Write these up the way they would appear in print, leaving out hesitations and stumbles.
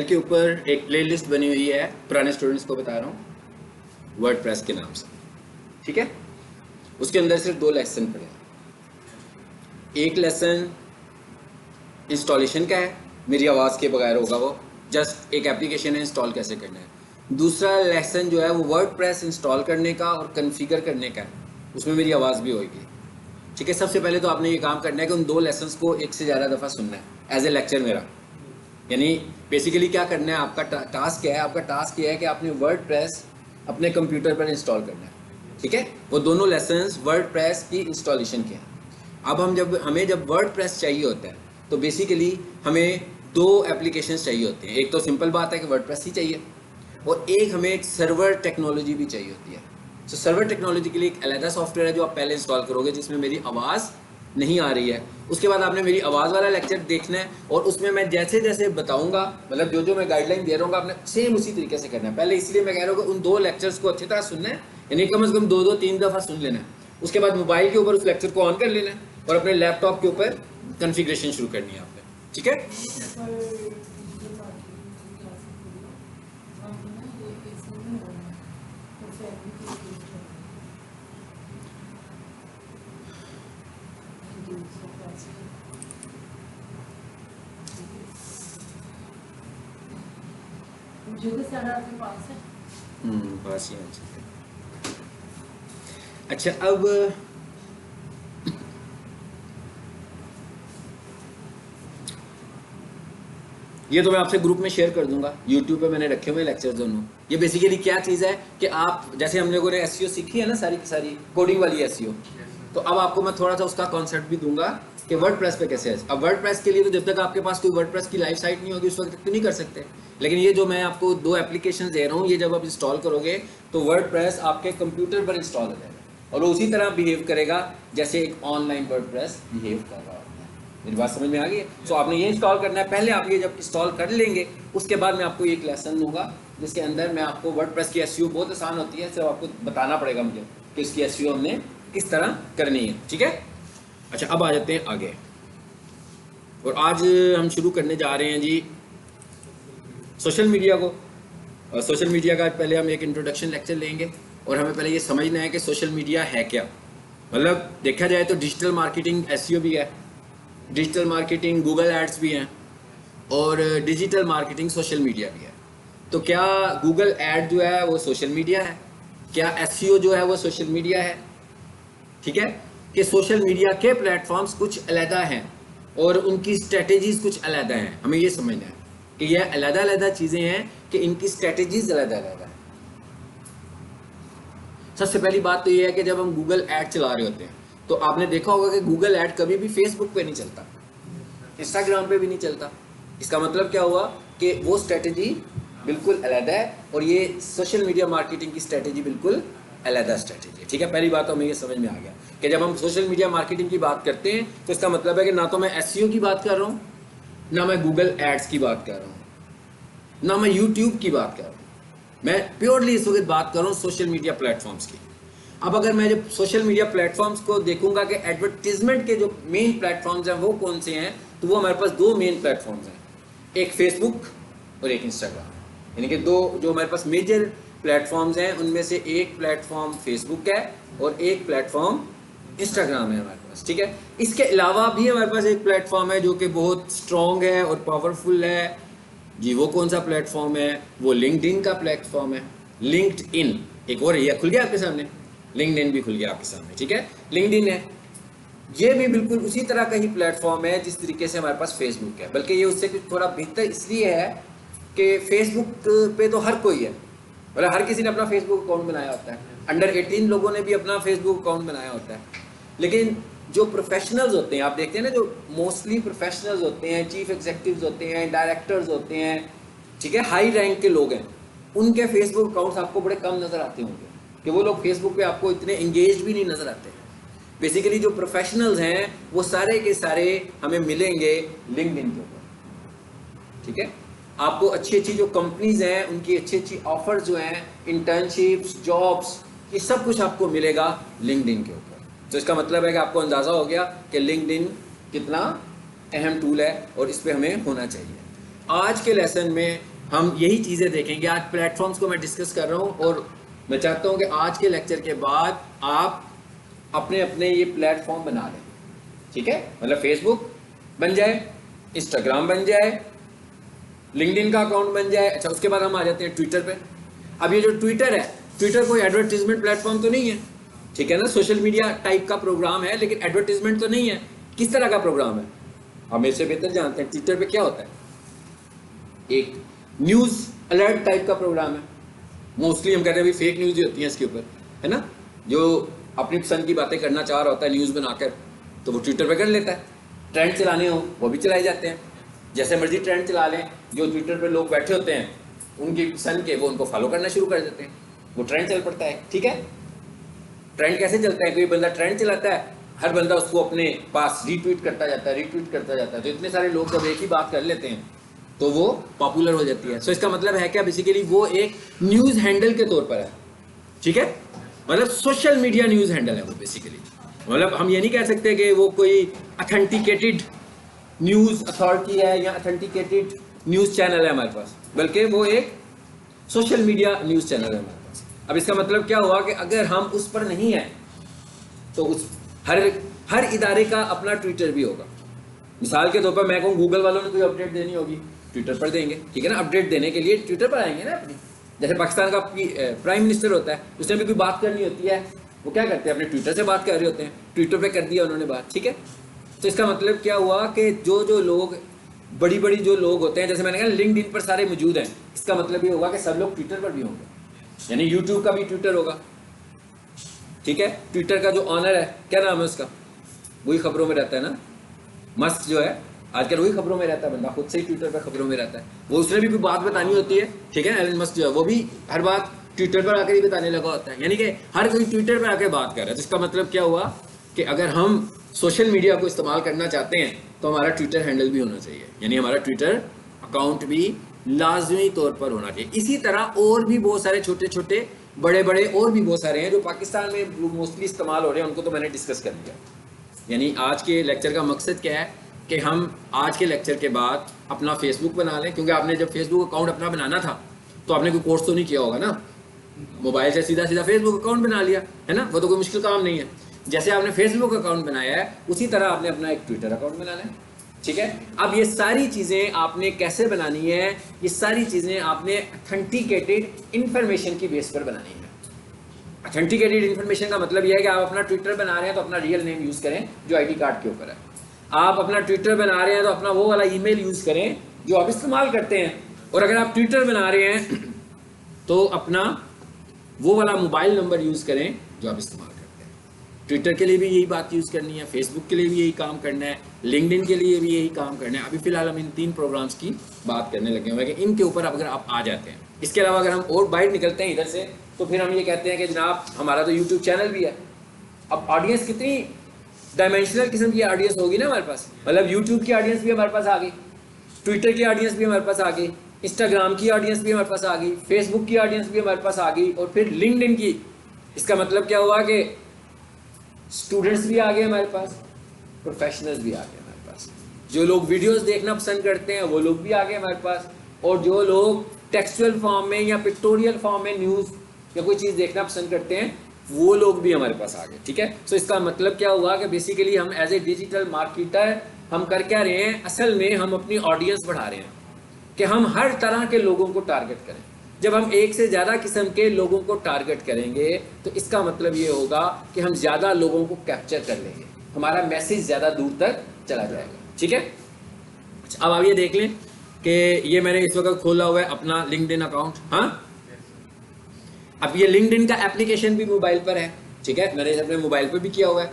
के ऊपर एक प्लेलिस्ट बनी हुई है, पुराने स्टूडेंट्स को बता रहा हूँ, वर्डप्रेस के नाम से। ठीक है, उसके अंदर सिर्फ 2 लेसन पड़े हैं। एक लेसन इंस्टॉलेशन का है, मेरी आवाज़ के बगैर होगा, वो जस्ट एक एप्लीकेशन है, इंस्टॉल कैसे करना है। दूसरा लेसन जो है वो वर्डप्रेस इंस्टॉल करने का और कन्फिगर करने का है, उसमें मेरी आवाज़ भी होगी। ठीक है, सबसे पहले तो आपने ये काम करना है कि उन 2 लेसन्स को एक से ज़्यादा दफ़ा सुनना है एज ए लेक्चर मेरा। यानी बेसिकली क्या करना है, आपका टास्क क्या है, आपका टास्क ये है कि आपने वर्डप्रेस अपने कंप्यूटर पर इंस्टॉल करना है। ठीक है, वो दोनों लेसन्स वर्डप्रेस की इंस्टॉलेशन के हैं। अब हमें जब वर्डप्रेस चाहिए होता है तो बेसिकली हमें 2 एप्लीकेशंस चाहिए होते हैं। एक तो सिंपल बात है कि वर्डप्रेस ही चाहिए, और एक हमें एक सर्वर टेक्नोलॉजी भी चाहिए होती है। तो सर्वर टेक्नोलॉजी के लिए एक अलग सॉफ्टवेयर है जो आप पहले इंस्टॉल करोगे, जिसमें मेरी आवाज़ नहीं आ रही है। उसके बाद आपने मेरी आवाज़ वाला लेक्चर देखना है, और उसमें मैं जैसे जैसे बताऊंगा, मतलब जो जो मैं गाइडलाइन दे रहा हूँ, आपने सेम उसी तरीके से करना है। पहले इसलिए मैं कह रहा हूँ कि उन 2 लेक्चर्स को अच्छी तरह सुनना है, यानी कम से कम 2-3 दफ़ा सुन लेना है। उसके बाद मोबाइल के ऊपर उस लेक्चर को ऑन कर लेना है और अपने लैपटॉप के ऊपर कन्फिग्रेशन शुरू करनी है आपने। ठीक है, पास ही है। अच्छा, अब ये तो मैं आपसे ग्रुप में शेयर कर दूंगा, यूट्यूब पे मैंने रखे हुए लेक्चर दोनों। ये बेसिकली क्या चीज़ है कि आप जैसे हम लोगों ने एसईओ सीखी है ना, सारी की सारी कोडिंग वाली एसईओ, तो अब आपको मैं थोड़ा सा उसका कॉन्सेप्ट भी दूंगा कि वर्डप्रेस पे कैसे है। अब वर्डप्रेस के लिए तो जब तक आपके पास कोई वर्डप्रेस की लाइव साइट नहीं होगी उस वक्त तक तो नहीं कर सकते। लेकिन ये जो मैं आपको 2 एप्लीकेशन दे रहा हूँ, ये जब आप इंस्टॉल करोगे तो वर्डप्रेस आपके कंप्यूटर पर इंस्टॉल हो जाएगा, और वो उसी तरह बिहेव करेगा जैसे एक ऑनलाइन वर्डप्रेस बिहेव कर रहा है। मेरी बात समझ में आ गई है? सो आपने ये इंस्टॉल करना है। पहले आप ये जब इंस्टॉल कर लेंगे, उसके बाद मैं आपको एक लेसन दूंगा जिसके अंदर मैं आपको वर्डप्रेस की एसईओ बहुत आसान होती है, सिर्फ आपको बताना पड़ेगा मुझे कि इसकी एसईओ हमने किस तरह करनी है। ठीक है, अच्छा अब आ जाते हैं आगे, और आज हम शुरू करने जा रहे हैं जी सोशल मीडिया को। और सोशल मीडिया का पहले हम एक इंट्रोडक्शन लेक्चर लेंगे, और हमें पहले ये समझना है कि सोशल मीडिया है क्या। मतलब देखा जाए तो डिजिटल मार्केटिंग एसईओ भी है, डिजिटल मार्केटिंग गूगल एड्स भी हैं, और डिजिटल मार्केटिंग सोशल मीडिया भी है। तो क्या गूगल एड जो है वो सोशल मीडिया है? क्या एसईओ जो है वो सोशल मीडिया है? ठीक है, कि सोशल मीडिया के प्लेटफॉर्म्स कुछ अलग हैं और उनकी स्ट्रेटेजीज कुछ अलग हैं। हमें ये समझना है कि ये अलग अलग चीज़ें हैं कि इनकी स्ट्रेटेजीज अलग अलग है। सबसे पहली बात तो ये है कि जब हम गूगल ऐड चला रहे होते हैं तो आपने देखा होगा कि गूगल ऐड कभी भी फेसबुक पे नहीं चलता, इंस्टाग्राम पे भी नहीं चलता। इसका मतलब क्या हुआ कि वो स्ट्रेटेजी बिल्कुल अलग है, और ये सोशल मीडिया मार्केटिंग की स्ट्रेटेजी बिल्कुल अलग स्ट्रेटेजी है। ठीक है, पहली बात तो हमें ये समझ में आ गया कि जब हम सोशल मीडिया मार्केटिंग की बात करते हैं तो इसका मतलब है कि ना तो मैं एसईओ की बात कर रहा हूँ, ना मैं गूगल एड्स की बात कर रहा हूँ, ना मैं यूट्यूब की बात कर रहा हूँ। मैं प्योरली इस वक्त बात कर रहा हूँ सोशल मीडिया प्लेटफॉर्म्स की। अब अगर मैं जब सोशल मीडिया प्लेटफॉर्म्स को देखूंगा कि एडवर्टीजमेंट के जो मेन प्लेटफॉर्म्स हैं वो कौन से हैं, तो वो हमारे पास 2 मेन प्लेटफॉर्म्स हैं, एक फेसबुक और एक इंस्टाग्राम। यानी कि 2 जो हमारे पास मेजर प्लेटफॉर्म्स हैं, उनमें से एक प्लेटफॉर्म फेसबुक है और एक प्लेटफॉर्म इंस्टाग्राम है हमारे पास। ठीक है, इसके अलावा भी हमारे पास एक प्लेटफॉर्म है जो कि बहुत स्ट्रॉन्ग है और पावरफुल है जी। वो कौन सा प्लेटफॉर्म है? वो लिंक्डइन का प्लेटफॉर्म है। लिंक्डइन एक और ये खुल गया आपके सामने, लिंक्डइन भी खुल गया आपके सामने। ठीक है, लिंक्डइन है, ये भी बिल्कुल उसी तरह का ही प्लेटफॉर्म है जिस तरीके से हमारे पास फेसबुक है, बल्कि ये उससे कुछ थोड़ा बेहतर इसलिए है कि फेसबुक पे तो हर कोई है, मतलब हर किसी ने अपना फेसबुक अकाउंट बनाया होता है। अंडर 18 लोगों ने भी अपना फेसबुक अकाउंट बनाया होता है। लेकिन जो प्रोफेशनल्स होते हैं, आप देखते हैं ना, जो मोस्टली प्रोफेशनल्स होते हैं, चीफ एग्जीक्यूटिव्स होते हैं, डायरेक्टर्स होते हैं, ठीक है, हाई रैंक के लोग हैं, उनके फेसबुक अकाउंट्स आपको बड़े कम नज़र आते होंगे कि वो लोग फेसबुक पे आपको इतने इंगेज भी नहीं नज़र आते। बेसिकली जो प्रोफेशनल्स हैं वो सारे के सारे हमें मिलेंगे लिंक्डइन के ऊपर। ठीक है, आपको अच्छी अच्छी जो कंपनीज हैं उनकी अच्छी अच्छी ऑफर्स जो हैं, इंटर्नशिप्स, जॉब्स, ये सब कुछ आपको मिलेगा लिंक्डइन के ऊपर। तो इसका मतलब है कि आपको अंदाज़ा हो गया कि लिंक्डइन कितना अहम टूल है और इस पर हमें होना चाहिए। आज के लेसन में हम यही चीज़ें देखेंगे। आज प्लेटफॉर्म्स को मैं डिस्कस कर रहा हूँ और मैं चाहता हूँ कि आज के लेक्चर के बाद आप अपने अपने ये प्लेटफॉर्म बना लें, ठीक है। मतलब फेसबुक बन जाए, इंस्टाग्राम बन जाए, लिंक्डइन का अकाउंट बन जाए। अच्छा, उसके बाद हम आ जाते हैं ट्विटर पे। अब ये जो ट्विटर है, ट्विटर कोई एडवर्टीजमेंट प्लेटफॉर्म तो नहीं है, ठीक है ना, सोशल मीडिया टाइप का प्रोग्राम है, लेकिन एडवर्टीजमेंट तो नहीं है। किस तरह का प्रोग्राम है, हम इससे बेहतर जानते हैं। ट्विटर पे क्या होता है, एक न्यूज़ अलर्ट टाइप का प्रोग्राम है। मोस्टली हम कहते हैं भाई फेक न्यूज़ ही होती हैं इसके ऊपर, है ना। जो अपनी पसंद की बातें करना चाह रहा होता है न्यूज़ बनाकर, तो वो ट्विटर पे कर लेता है। ट्रेंड चलाने हो वो भी चलाए जाते हैं, जैसे मर्जी ट्रेंड चला लें। जो ट्विटर पे लोग बैठे होते हैं उनकी पसंद के, वो उनको फॉलो करना शुरू कर देते हैं, वो ट्रेंड चल पड़ता है, ठीक है। ट्रेंड कैसे चलता है, कोई बंदा ट्रेंड चलाता है, हर बंदा उसको अपने पास रीट्वीट करता जाता है, रीट्वीट करता जाता है। तो इतने सारे लोग जब एक ही बात कर लेते हैं तो वो पॉपुलर हो जाती है। सो इसका मतलब है क्या, बेसिकली वो एक न्यूज़ हैंडल के तौर पर है, ठीक है। मतलब सोशल मीडिया न्यूज़ हैंडल है वो बेसिकली। मतलब हम ये नहीं कह सकते कि वो कोई अथेंटिकेटेड न्यूज़ अथॉरिटी है या अथेंटिकेटेड न्यूज़ चैनल है हमारे पास, बल्कि वो एक सोशल मीडिया न्यूज़ चैनल है हमारे पास। अब इसका मतलब क्या हुआ कि अगर हम उस पर नहीं हैं तो उस हर इदारे का अपना ट्विटर भी होगा। मिसाल के तौर पर मैं कहूँ गूगल वालों ने कोई अपडेट देनी होगी, ट्विटर पर देंगे, ठीक है ना। अपडेट देने के लिए ट्विटर पर आएंगे ना अपनी। जैसे पाकिस्तान का प्राइम मिनिस्टर होता है, उसने भी कोई बात करनी होती है, वो क्या करते हैं, अपने ट्विटर से बात कर रहे होते हैं, ट्विटर पे कर दिया उन्होंने बात, ठीक है। तो इसका मतलब क्या हुआ कि जो लोग बड़ी बड़ी जो लोग होते हैं, जैसे मैंने कहा लिंक्डइन पर सारे मौजूद हैं, इसका मतलब ये होगा कि सब लोग ट्विटर पर भी होंगे, यानी यूट्यूब का भी ट्विटर होगा, ठीक है। ट्विटर का जो ऑनर है, क्या नाम है उसका, वही खबरों में रहता है ना, मस्क जो है, आजकल वही खबरों में रहता है, बंदा खुद से ही ट्विटर पर खबरों में रहता है। वो उसने भी कोई बात बतानी होती है, ठीक है। एलन मस्क जो है वो भी हर बात ट्विटर पर आकर ही बताने लगा होता है, यानी कि हर कोई ट्विटर पर आकर बात कर रहा है। तो इसका मतलब क्या हुआ कि अगर हम सोशल मीडिया को इस्तेमाल करना चाहते हैं तो हमारा ट्विटर हैंडल भी होना चाहिए, यानी हमारा ट्विटर अकाउंट भी लाजमी तौर पर होना चाहिए। इसी तरह और भी बहुत सारे छोटे छोटे बड़े बड़े और भी बहुत सारे हैं जो पाकिस्तान में मोस्टली इस्तेमाल हो रहे हैं, उनको तो मैंने डिस्कस कर लिया। यानी आज के लेक्चर का मकसद क्या है कि हम आज के लेक्चर के बाद अपना फेसबुक बना लें, क्योंकि आपने जब फेसबुक अकाउंट अपना बनाना था तो आपने कोई कोर्स तो नहीं किया होगा ना, मोबाइल से सीधा सीधा फेसबुक अकाउंट बना लिया है ना, वो तो कोई मुश्किल काम नहीं है। जैसे आपने फेसबुक अकाउंट बनाया है उसी तरह आपने अपना एक ट्विटर अकाउंट बनाना है, ठीक है। अब ये सारी चीज़ें आपने कैसे बनानी है, ये सारी चीज़ें आपने अथेंटिकेटेड इन्फॉर्मेशन की बेस पर बनानी है। अथेंटिकेटेड इन्फॉर्मेशन का मतलब यह है कि आप अपना ट्विटर बना रहे हैं तो अपना रियल नेम यूज़ करें जो आईडी कार्ड के ऊपर है। आप अपना ट्विटर बना रहे हैं तो अपना वो वाला ईमेल यूज़ करें जो आप इस्तेमाल करते हैं, और अगर आप ट्विटर बना रहे हैं तो अपना वो वाला मोबाइल नंबर यूज़ करें जो आप इस्तेमाल करते हैं। ट्विटर के लिए भी यही बात यूज़ करनी है, फेसबुक के लिए भी यही काम करना है, लिंक्डइन के लिए भी यही काम करना है। अभी फ़िलहाल हम इन 3 प्रोग्राम्स की बात करने लगे हुए हैं कि इनके ऊपर अगर आप आ जाते हैं। इसके अलावा अगर हम और बाहर निकलते हैं इधर से तो फिर हम ये कहते हैं कि जनाब हमारा तो यूट्यूब चैनल भी है। अब ऑडियंस कितनी डायमेंशनल किस्म की ऑडियंस होगी ना हमारे पास, मतलब यूट्यूब की ऑडियंस भी हमारे पास आ गई, ट्विटर की ऑडियंस भी हमारे पास आ गई, इंस्टाग्राम की ऑडियंस भी हमारे पास आ गई, फेसबुक की ऑडियंस भी हमारे पास आ गई, और फिर लिंक्डइन की। इसका मतलब क्या हुआ कि स्टूडेंट्स भी आ गए हमारे पास, प्रोफेशनल्स भी आ गए हमारे पास, जो लोग वीडियोस देखना पसंद करते हैं वो लोग भी आ गए हमारे पास, और जो लोग टेक्सचुअल फॉर्म में या पिक्टोरियल फॉर्म में न्यूज़ या कोई चीज़ देखना पसंद करते हैं वो लोग भी हमारे पास आ गए, ठीक है। सो इसका मतलब क्या हुआ कि बेसिकली हम एज ए डिजिटल मार्केटर हम कर क्या रहे हैं, असल में हम अपनी ऑडियंस बढ़ा रहे हैं कि हम हर तरह के लोगों को टारगेट करें। जब हम एक से ज़्यादा किस्म के लोगों को टारगेट करेंगे तो इसका मतलब ये होगा कि हम ज़्यादा लोगों को कैप्चर कर लेंगे, हमारा मैसेज ज़्यादा दूर तक चला जाएगा, ठीक है। अब आप ये देख लें कि ये मैंने इस वक्त खोला हुआ है अपना लिंक्डइन अकाउंट। हाँ, अब ये लिंक्डइन का एप्लीकेशन भी मोबाइल पर है, ठीक है, मैंने अपने मोबाइल पर भी किया हुआ है,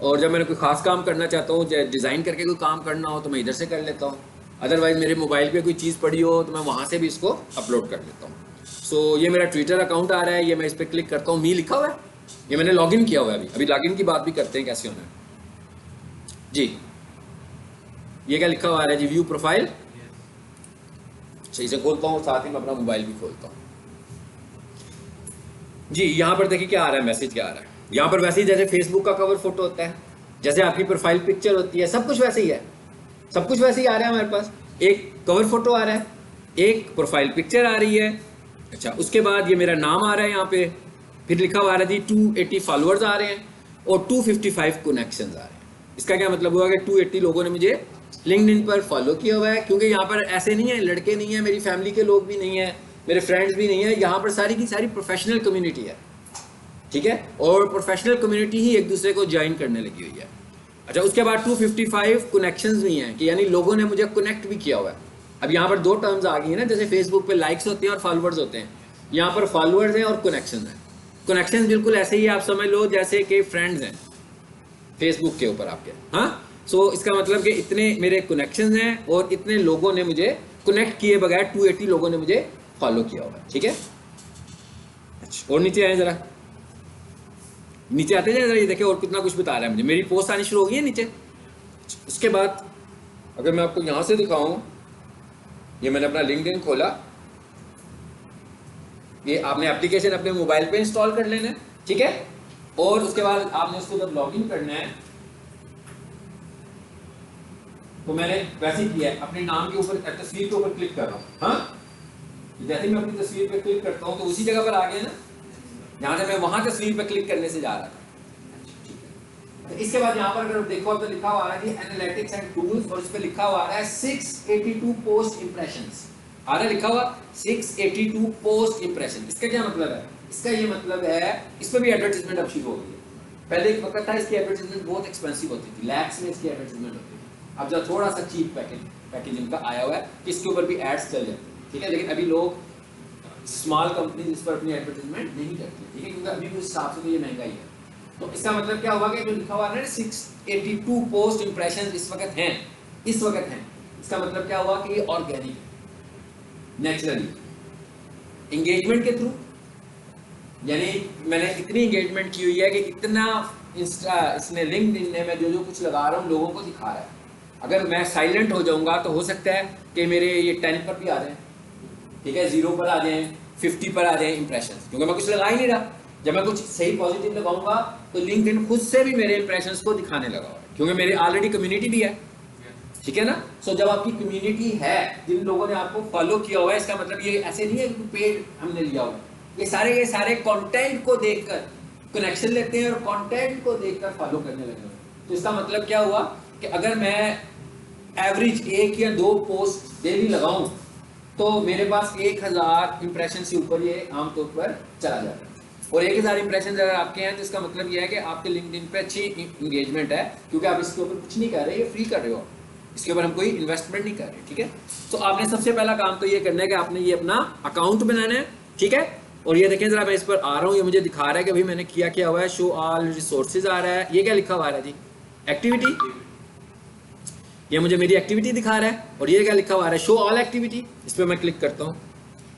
और जब मैंने कोई ख़ास काम करना चाहता हूँ, डिज़ाइन करके कोई काम करना हो तो मैं इधर से कर लेता हूँ, अदरवाइज़ मेरे मोबाइल पे कोई चीज़ पड़ी हो तो मैं वहाँ से भी इसको अपलोड कर लेता हूँ। सो ये मेरा ट्विटर अकाउंट आ रहा है, ये मैं इस पर क्लिक करता हूँ, मी लिखा हुआ है, ये मैंने लॉगिन किया हुआ है। अभी लॉगिन की बात भी करते हैं कैसे होना है जी। ये क्या लिखा हुआ है जी, व्यू प्रोफाइल, सही से खोलता हूँ, साथ ही मैं अपना मोबाइल भी खोलता हूँ जी। यहाँ पर देखिए क्या आ रहा है, मैसेज क्या आ रहा है यहाँ पर, वैसे ही जैसे फेसबुक का कवर फोटो होता है, जैसे आपकी प्रोफाइल पिक्चर होती है, सब कुछ वैसे ही है, सब कुछ वैसे ही आ रहा है हमारे पास। एक कवर फोटो आ रहा है, एक प्रोफाइल पिक्चर आ रही है। अच्छा, उसके बाद ये मेरा नाम आ रहा है यहाँ पे, फिर लिखा हुआ आ रहा है जी 280 फॉलोअर्स आ रहे हैं और 255 कनेक्शंस आ रहे हैं। इसका क्या मतलब हुआ कि 280 लोगों ने मुझे लिंक्डइन पर फॉलो किया हुआ है, क्योंकि यहाँ पर ऐसे नहीं है, लड़के नहीं है, मेरी फैमिली के लोग भी नहीं है, मेरे फ्रेंड्स भी नहीं है, यहाँ पर सारी की सारी प्रोफेशनल कम्युनिटी है, ठीक है, और प्रोफेशनल कम्युनिटी ही एक दूसरे को ज्वाइन करने लगी हुई है। अच्छा, उसके बाद 255 कनेक्शंस भी हैं, कि यानी लोगों ने मुझे कनेक्ट भी किया हुआ है। अब यहाँ पर दो टर्म्स आ गई हैं ना, जैसे फेसबुक पे लाइक्स होते हैं और फॉलोअर्स होते हैं, यहाँ पर फॉलोअर्स हैं और कनेक्शंस हैं। कनेक्शंस बिल्कुल ऐसे ही आप समझ लो जैसे कि फ्रेंड्स हैं फेसबुक के ऊपर आपके, हाँ। सो इसका मतलब कि इतने मेरे कनेक्शंस हैं और इतने लोगों ने मुझे कनेक्ट किए बगैर 280 लोगों ने मुझे फॉलो किया हुआ है, ठीक है। अच्छा, और नीचे आए जरा, नीचे आते जाए जरा, ये देखिए और कितना कुछ बता रहा है मुझे, मेरी पोस्ट आनी शुरू हो गई है नीचे। उसके बाद अगर मैं आपको यहाँ से दिखाऊं, ये मैंने अपना लिंक्डइन खोला, ये आपने एप्लीकेशन अपने मोबाइल पे इंस्टॉल कर लेना है, ठीक है, और उसके बाद आपने उसको जब लॉगिन करना है तो मैंने वैसे ही किया है, अपने नाम के ऊपर तस्वीर के ऊपर क्लिक कर रहा हूँ, हाँ। जैसे मैं अपनी तस्वीर पे क्लिक करता हूँ तो उसी जगह पर आ गया ना, यहाँ से मैं वहां तस्वीर पे क्लिक करने से जा रहा था। तो इसके बाद यहाँ पर अगर देखो तो लिखा हुआ है एनालिटिक्स एंड टूल्स, और इस पे लिखा हुआ है 682 पोस्ट इंप्रेशंस आ रहा है, लिखा हुआ 682 पोस्ट इंप्रेशन। इसका क्या मतलब है? इसका ये मतलब है इस पर भी एडवर्टाइजमेंट अब शुरू हो गई है। पहले एक वक्त था इसकी एडवर्टाइजमेंट बहुत एक्सपेंसिव होती थी, लैक्स में इसकी एडवर्टाइजमेंट होती थी। अब जब थोड़ा सा चीप पैकेजिंग का आया हुआ है कि इसके ऊपर भी एड्स चल जाते हैं, ठीक है, लेकिन अभी लोग स्मॉल कंपनी इस पर अपनी एडवर्टाइजमेंट नहीं करती, ठीक है, क्योंकि अभी उस हिसाब से तो ये महंगाई है। तो इसका मतलब क्या हुआ कि जो लिखा हुआ है 682 पोस्ट इंप्रेशन इस वक्त हैं, इसका मतलब क्या हुआ कि ये ऑर्गेनिक, नेचुरली एंगेजमेंट के थ्रू, यानी मैंने इतनी एंगेजमेंट की हुई है कि इतना इंस्टा इसने लिंक्डइन ने मैं जो कुछ लगा रहा हूँ लोगों को दिखा रहा है। अगर मैं साइलेंट हो जाऊंगा तो हो सकता है कि मेरे ये 10 पर भी आ जाए, ठीक है, 0 पर आ जाए, 50 पर आ जाए इंप्रेशन, क्योंकि मैं कुछ लगा ही नहीं रहा। जब मैं कुछ सही पॉजिटिव लगाऊंगा तो लिंक्डइन खुद से भी मेरे इंप्रेशंस को दिखाने लगा हुआ है, क्योंकि मेरी ऑलरेडी कम्युनिटी भी है, ठीक है ना। सो जब आपकी कम्युनिटी है, जिन लोगों ने आपको फॉलो किया हुआ है, इसका मतलब ये ऐसे नहीं है कि पेड हमने लिया हुआ है, ये सारे कंटेंट को देखकर कनेक्शन लेते हैं और कंटेंट को देखकर फॉलो करने लगे हैं। तो इसका मतलब क्या हुआ कि अगर मैं एवरेज 1 या 2 पोस्ट डेली लगाऊं तो मेरे पास 1000 इंप्रेशन से ऊपर ये आमतौर पर चला जाता है। और 1000 इंप्रेशन अगर आपके हैं तो इसका मतलब ये है कि आपके लिंक्डइन पे अच्छी इंगेजमेंट है, क्योंकि आप इसके ऊपर कुछ नहीं कर रहे, ये फ्री कर रहे हो, इसके ऊपर हम कोई इन्वेस्टमेंट नहीं कर रहे, ठीक है। तो आपने सबसे पहला काम तो ये करना है कि आपने ये अपना अकाउंट बनाना है, ठीक है। और ये देखें जरा, मैं इस पर आ रहा हूँ, ये मुझे दिखा रहा है कि भाई मैंने किया हुआ है, शो ऑल रिसोर्सेज आ रहा है, ये क्या लिखा हुआ है जी, एक्टिविटी, ये मुझे मेरी एक्टिविटी दिखा रहा है। और ये क्या लिखा हुआ है, शो ऑल एक्टिविटी, इस पर मैं क्लिक करता हूँ।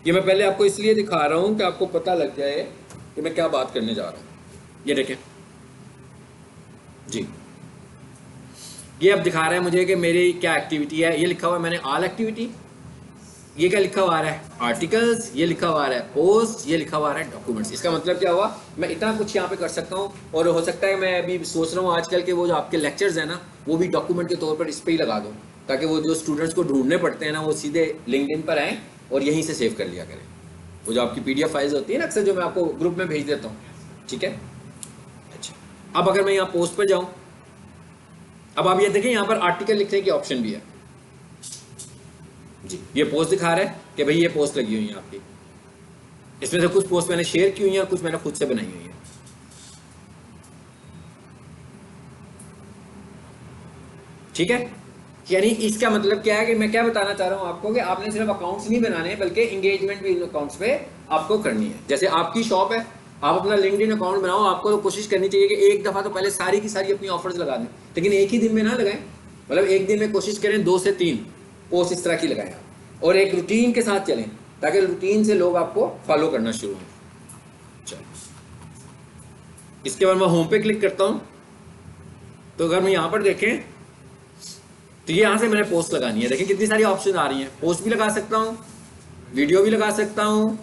ये मैं पहले आपको इसलिए दिखा रहा हूँ कि आपको पता लग जाए कि मैं क्या बात करने जा रहा हूँ। ये देखें जी, ये अब दिखा रहा है मुझे कि मेरी क्या एक्टिविटी है। ये लिखा हुआ है मैंने ऑल एक्टिविटी, ये क्या लिखा हुआ है, आर्टिकल्स, ये लिखा हुआ है पोस्ट, ये लिखा हुआ है डॉक्यूमेंट्स। इसका मतलब क्या हुआ, मैं इतना कुछ यहाँ पे कर सकता हूँ। और हो सकता है मैं अभी सोच रहा हूँ आजकल के वो जो आपके लेक्चर्स हैं ना, वो भी डॉक्यूमेंट के तौर पर इस पर ही लगा दूँ, ताकि वो जो स्टूडेंट्स को ढूंढने पड़ते हैं ना, वो सीधे लिंक्डइन पर आएँ और यहीं से सेव कर लिया करें। वो जो आपकी PDF फाइल्स होती है ना अक्सर, जो मैं आपको ग्रुप में भेज देता हूँ, ठीक है। अच्छा, अब अगर मैं यहाँ पोस्ट पर जाऊँ, अब आप ये देखें यहाँ पर आर्टिकल लिखने की ऑप्शन भी है जी। ये पोस्ट दिखा रहा है कि भाई ये पोस्ट लगी हुई है आपकी, इसमें से कुछ पोस्ट मैंने शेयर की हुई है और कुछ मैंने खुद से बनाई हुई है, ठीक है। यानी इसका मतलब क्या है कि मैं क्या बताना चाह रहा हूं आपको कि आपने सिर्फ अकाउंट्स नहीं बनाने, बल्कि एंगेजमेंट भी इन अकाउंट्स पे आपको करनी है। जैसे आपकी शॉप है, आप अपना लिंक्डइन अकाउंट बनाओ, आपको तो कोशिश करनी चाहिए कि एक दफा तो पहले सारी की सारी अपनी ऑफर्स लगा दें, लेकिन एक ही दिन में ना लगाएं। मतलब एक दिन में कोशिश करें 2 से 3 पोस्ट इस तरह की लगाएं आप, और एक रूटीन के साथ चलें, ताकि रूटीन से लोग आपको फॉलो करना शुरू हों। चलो, इसके बाद मैं होम पे क्लिक करता हूं, तो अगर मैं यहाँ पर देखें तो ये यहाँ से मैंने पोस्ट लगानी है। देखिए कितनी सारी ऑप्शन आ रही हैं, पोस्ट भी लगा सकता हूँ, वीडियो भी लगा सकता हूँ,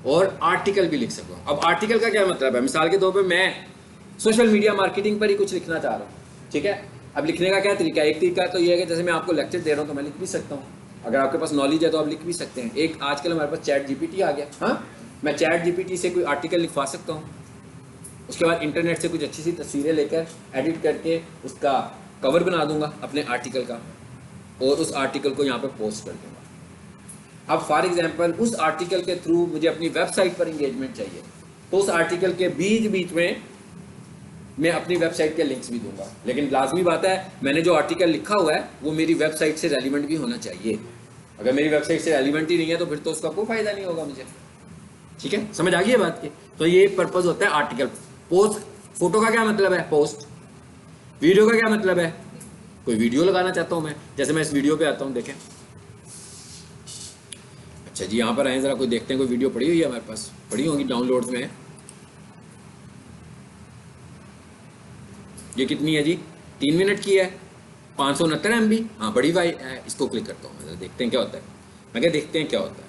और आर्टिकल भी लिख सकता हूँ। अब आर्टिकल का क्या मतलब है, मिसाल के तौर पे मैं सोशल मीडिया मार्केटिंग पर ही कुछ लिखना चाह रहा हूँ, ठीक है, अब लिखने का क्या तरीका है? एक तरीका तो ये है कि जैसे मैं आपको लेक्चर दे रहा हूँ तो मैं लिख भी सकता हूँ, अगर आपके पास नॉलेज है तो आप लिख भी सकते हैं। एक आजकल हमारे पास चैट जीपीटी आ गया, हाँ, मैं चैट जीपीटी से कोई आर्टिकल लिखवा सकता हूँ, उसके बाद इंटरनेट से कुछ अच्छी सी तस्वीरें लेकर एडिट करके उसका कवर बना दूंगा अपने आर्टिकल का, और उस आर्टिकल को यहाँ पर पोस्ट कर दूंगा। अब फॉर एग्जांपल उस आर्टिकल के थ्रू मुझे अपनी वेबसाइट पर इंगेजमेंट चाहिए, तो उस आर्टिकल के बीच बीच में मैं अपनी वेबसाइट के लिंक्स भी दूंगा, लेकिन लाजमी बात है मैंने जो आर्टिकल लिखा हुआ है वो मेरी वेबसाइट से रेलिवेंट भी होना चाहिए। अगर मेरी वेबसाइट से रेलिवेंट ही नहीं है तो फिर तो उसका कोई फायदा नहीं होगा मुझे। ठीक है, समझ आ गई है बात की? तो ये पर्पज होता है आर्टिकल। पोस्ट, फोटो का क्या मतलब है? पोस्ट। वीडियो का क्या मतलब है? कोई वीडियो लगाना चाहता हूं मैं, जैसे मैं इस वीडियो पे आता हूं, देखें। अच्छा जी, यहां पर आए जरा, कोई देखते हैं कोई वीडियो पड़ी हुई है हमारे पास, पड़ी होगी डाउनलोड में। ये कितनी है जी? 3 मिनट की है, 569 MB। हाँ, बड़ी वाई है, इसको क्लिक करता हूँ, देखते हैं क्या होता है। मैं क्या देखते हैं क्या होता है।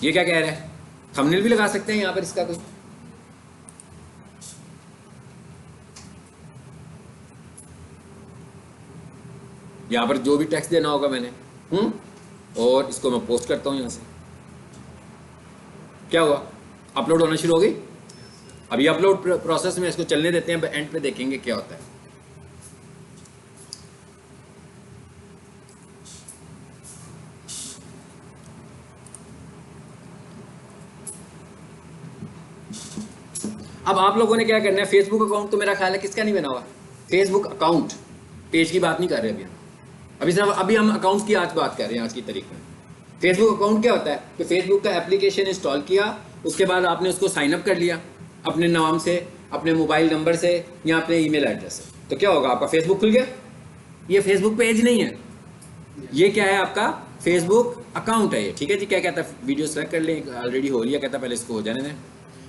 ये क्या कह रहा है? थंबनेल भी लगा सकते हैं यहाँ पर इसका कुछ। यहाँ पर जो भी टेक्स्ट देना होगा मैंने, और इसको मैं पोस्ट करता हूँ यहाँ से। क्या हुआ? अपलोड होना शुरू हो गई। अभी अपलोड प्रोसेस में, इसको चलने देते हैं, एंड पे देखेंगे क्या होता है। अब आप लोगों ने क्या करना है, फेसबुक अकाउंट तो मेरा ख्याल है किसका नहीं बना हुआ? फेसबुक अकाउंट, पेज की बात नहीं कर रहे अभी सिर्फ अभी हम अकाउंट की आज बात कर रहे हैं आज की तारीख में। फेसबुक अकाउंट क्या होता है कि फेसबुक का एप्लीकेशन इंस्टॉल किया, उसके बाद आपने उसको साइन अप कर लिया अपने नाम से, अपने मोबाइल नंबर से या अपने ईमेल एड्रेस से, तो क्या होगा? आपका फेसबुक खुल गया। ये फेसबुक पेज नहीं है, ये क्या है? आपका फेसबुक अकाउंट है ये। ठीक है जी, क्या कहता है? वीडियो सेलेक्ट कर लें, ऑलरेडी हो लिया, कहता है पहले इसको हो जाने दें।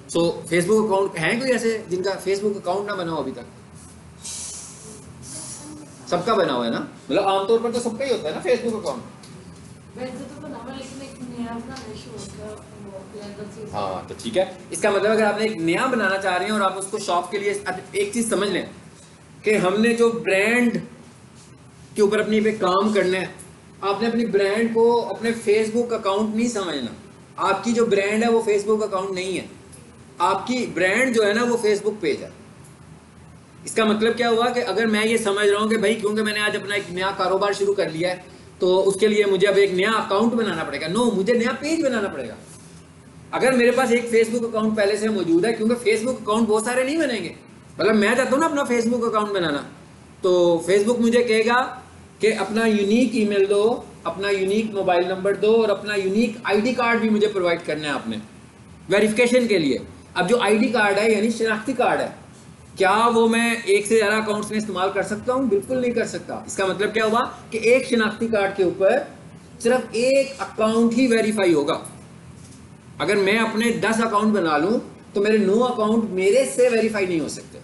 सो फेसबुक अकाउंट है कोई ऐसे जिनका फेसबुक अकाउंट ना बना हो अभी तक? सबका बना हुआ है ना, मतलब आमतौर पर तो सबका ही होता है ना फेसबुक अकाउंट। हाँ, तो ठीक है, इसका मतलब अगर आपने एक नया बनाना चाह रहे हैं और आप उसको शॉप के लिए, एक चीज समझ लें कि हमने जो ब्रांड के ऊपर अपनी पे काम करना है, आपने अपनी ब्रांड को अपने फेसबुक अकाउंट नहीं समझना। आपकी जो ब्रांड है वो फेसबुक अकाउंट नहीं है, आपकी ब्रांड जो है ना वो फेसबुक पेज है। इसका मतलब क्या हुआ कि अगर मैं ये समझ रहा हूँ कि भाई क्योंकि मैंने आज अपना एक नया कारोबार शुरू कर लिया है तो उसके लिए मुझे अब एक नया अकाउंट बनाना पड़ेगा, नो, मुझे नया पेज बनाना पड़ेगा। अगर मेरे पास एक फेसबुक अकाउंट पहले से मौजूद है, क्योंकि फेसबुक अकाउंट बहुत सारे नहीं बनेंगे, मतलब मैं चाहता हूँ ना अपना फेसबुक अकाउंट बनाना, तो फेसबुक मुझे कहेगा कि अपना यूनिक ईमेल दो, अपना यूनिक मोबाइल नंबर दो और अपना यूनिक आईडी कार्ड भी मुझे प्रोवाइड करना है आपने वेरिफिकेशन के लिए। अब जो आईडी कार्ड है यानी शनाख्ती कार्ड है, क्या वो मैं एक से ज़्यादा अकाउंट्स में इस्तेमाल कर सकता हूँ? बिल्कुल नहीं कर सकता। इसका मतलब क्या हुआ कि एक शनाख्ती कार्ड के ऊपर सिर्फ एक अकाउंट ही वेरीफाई होगा। अगर मैं अपने 10 अकाउंट बना लूं तो मेरे 9 अकाउंट मेरे से वेरीफाई नहीं हो सकते।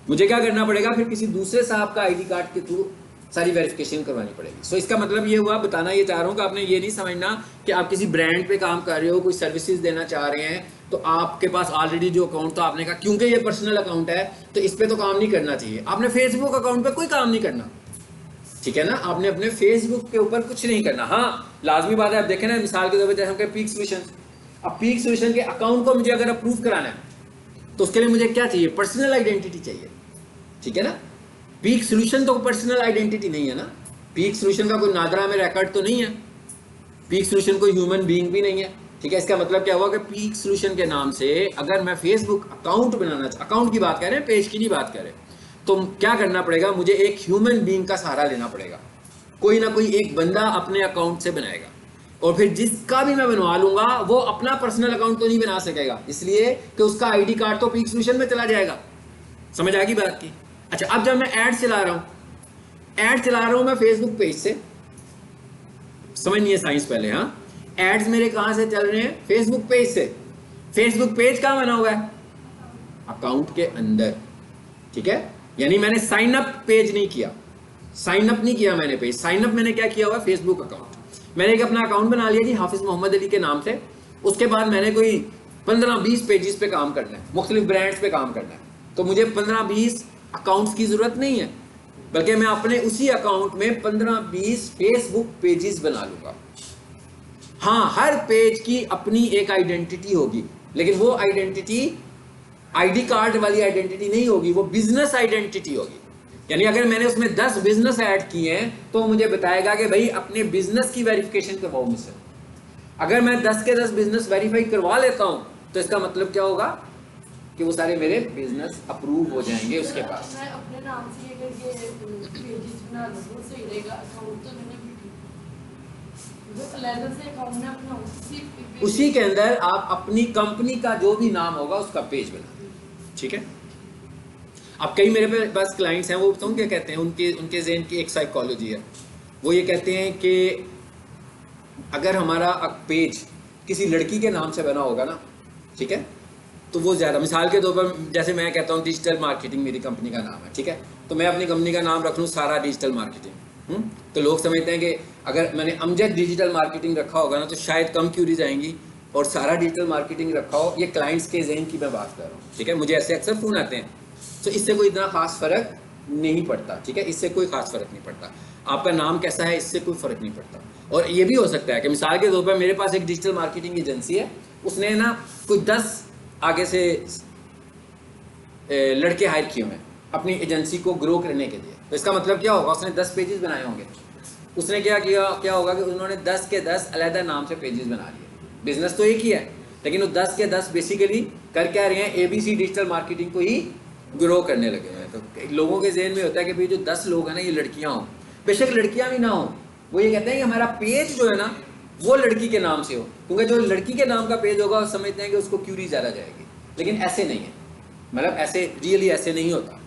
मुझे क्या करना पड़ेगा? फिर किसी दूसरे साहब का आईडी कार्ड के थ्रू सारी वेरिफिकेशन करवानी पड़ेगी। सो इसका मतलब ये हुआ, बताना ये चाह रहा हूँ कि आपने ये नहीं समझना कि आप किसी ब्रांड पे काम कर रहे हो, कोई सर्विसेज देना चाह रहे हैं, तो आपके पास ऑलरेडी जो अकाउंट था आपने कहा क्योंकि ये पर्सनल अकाउंट है तो इस पर तो काम नहीं करना चाहिए। आपने फेसबुक अकाउंट पे कोई काम नहीं करना, ठीक है ना? आपने अपने फेसबुक के ऊपर कुछ नहीं करना। हाँ, लाजमी बात है, आप देखें ना, मिसाल के तौर पर जैसे हम कहें पीक सोल्यूशन, अब पीक सोल्यूशन के अकाउंट को मुझे अगर अप्रूव कराना है तो उसके लिए मुझे क्या चाहिए? पर्सनल आइडेंटिटी चाहिए, ठीक है ना? पीक सोल्यूशन तो पर्सनल आइडेंटिटी नहीं है ना, पीक सोल्यूशन का कोई नादरा में रिकॉर्ड तो नहीं है, पीक सोल्यूशन कोई ह्यूमन बीइंग भी नहीं है, ठीक है? इसका मतलब क्या हुआ कि पीक सोल्यूशन के नाम से अगर मैं फेसबुक अकाउंट बनाना, अकाउंट की बात कर रहे हैं, पेज की नहीं बात कर रहे, तो क्या करना पड़ेगा? मुझे एक ह्यूमन बीइंग का सहारा लेना पड़ेगा। कोई ना कोई एक बंदा अपने अकाउंट से बनाएगा, और फिर जिसका भी मैं बनवा लूंगा वो अपना पर्सनल अकाउंट तो नहीं बना सकेगा, इसलिए कि उसका आईडी कार्ड तो पीक सोल्यूशन में चला जाएगा। समझ आ गई बात की? अच्छा, अब जब मैं ऐड चला रहा हूं मैं फेसबुक पेज से, समझिए साइंस पहले, हाँ, एड्स मेरे कहां से चल रहे हैं? फेसबुक पेज से। फेसबुक पेज कहां बना हुआ है? अकाउंट के अंदर, ठीक है? यानी मैंने साइन अप पेज नहीं किया, साइन अप नहीं किया मैंने पेज, साइन अप मैंने क्या किया हुआ? Facebook account. मैंने एक अपना अकाउंट बना लिया जी हाफिज मोहम्मद अली के नाम से, उसके बाद मैंने कोई 15-20 पेजेस पे काम करना है, मुख्तलिफ ब्रांड्स पे काम करना है, तो मुझे 15-20 अकाउंट्स की जरूरत नहीं है, बल्कि मैं अपने उसी अकाउंट में 15-20 फेसबुक पेजेस बना लूंगा। हाँ, हर पेज की अपनी एक आइडेंटिटी होगी, लेकिन वो आइडेंटिटी आईडी कार्ड वाली आइडेंटिटी नहीं होगी, वो बिजनेस आइडेंटिटी होगी। यानी अगर मैंने उसमें 10 बिजनेस ऐड किए हैं तो मुझे बताएगा कि भाई अपने बिजनेस की वेरिफिकेशन करवाओ मुझसे। अगर मैं 10 के 10 बिजनेस वेरीफाई करवा लेता हूं तो इसका मतलब क्या होगा कि वो सारे मेरे बिजनेस अप्रूव हो जाएंगे उसके पास। मैं अपने नाम से अगर ये पेजेस बना लूं तो सही रहेगा। अकाउंट तो मैंने अलग से अकाउंट में अपना उसी के अंदर आप अपनी कंपनी का जो भी नाम होगा उसका पेज बना, ठीक है। अब कई मेरे पास क्लाइंट्स हैं, वो बताऊं क्या कहते हैं, उनके ज़हन की एक साइकोलॉजी है। वो ये कहते हैं कि अगर हमारा पेज किसी लड़की के नाम से बना होगा ना, ठीक है, तो वो ज़्यादा, मिसाल के तौर पर जैसे मैं कहता हूँ डिजिटल मार्केटिंग मेरी कंपनी का नाम है, ठीक है, तो मैं अपनी कंपनी का नाम रख लूँ सारा डिजिटल मार्केटिंग, तो लोग समझते हैं कि अगर मैंने अमजद डिजिटल मार्केटिंग रखा होगा ना तो शायद कम क्यूरीज आएंगी, और सारा डिजिटल मार्केटिंग रखा हो, ये क्लाइंट्स के जहन की मैं बात कर रहा हूँ, ठीक है, मुझे ऐसे अक्सर फ़ोन आते हैं। तो इससे कोई इतना खास फ़र्क नहीं पड़ता, ठीक है, इससे कोई खास फ़र्क नहीं पड़ता, आपका नाम कैसा है इससे कोई फ़र्क नहीं पड़ता। और ये भी हो सकता है कि मिसाल के तौर पर मेरे पास एक डिजिटल मार्केटिंग एजेंसी है, उसने ना कोई 10 आगे से लड़के हायर किए हुए हैं अपनी एजेंसी को ग्रो करने के लिए, तो इसका मतलब क्या होगा, उसने 10 पेजेस बनाए होंगे। उसने क्या किया, क्या होगा कि उन्होंने 10 के 10 अलग नाम से पेजेस बना लिए। बिजनेस तो एक ही है, लेकिन वो 10 के 10 बेसिकली कर क्या रहे हैं, ABC डिजिटल मार्केटिंग को ही ग्रो करने लगे हुए हैं। तो लोगों के जहन में होता है कि भाई जो 10 लोग हैं ना ये लड़कियां हों, बेशक लड़कियां भी ना हो, वो ये कहते हैं कि हमारा पेज जो है ना वो लड़की के नाम से हो, क्योंकि जो लड़की के नाम का पेज होगा वो समझते हैं कि उसको क्यूरी ज़्यादा जाएगी। लेकिन ऐसे नहीं है, मतलब ऐसे रियली ऐसे नहीं होता,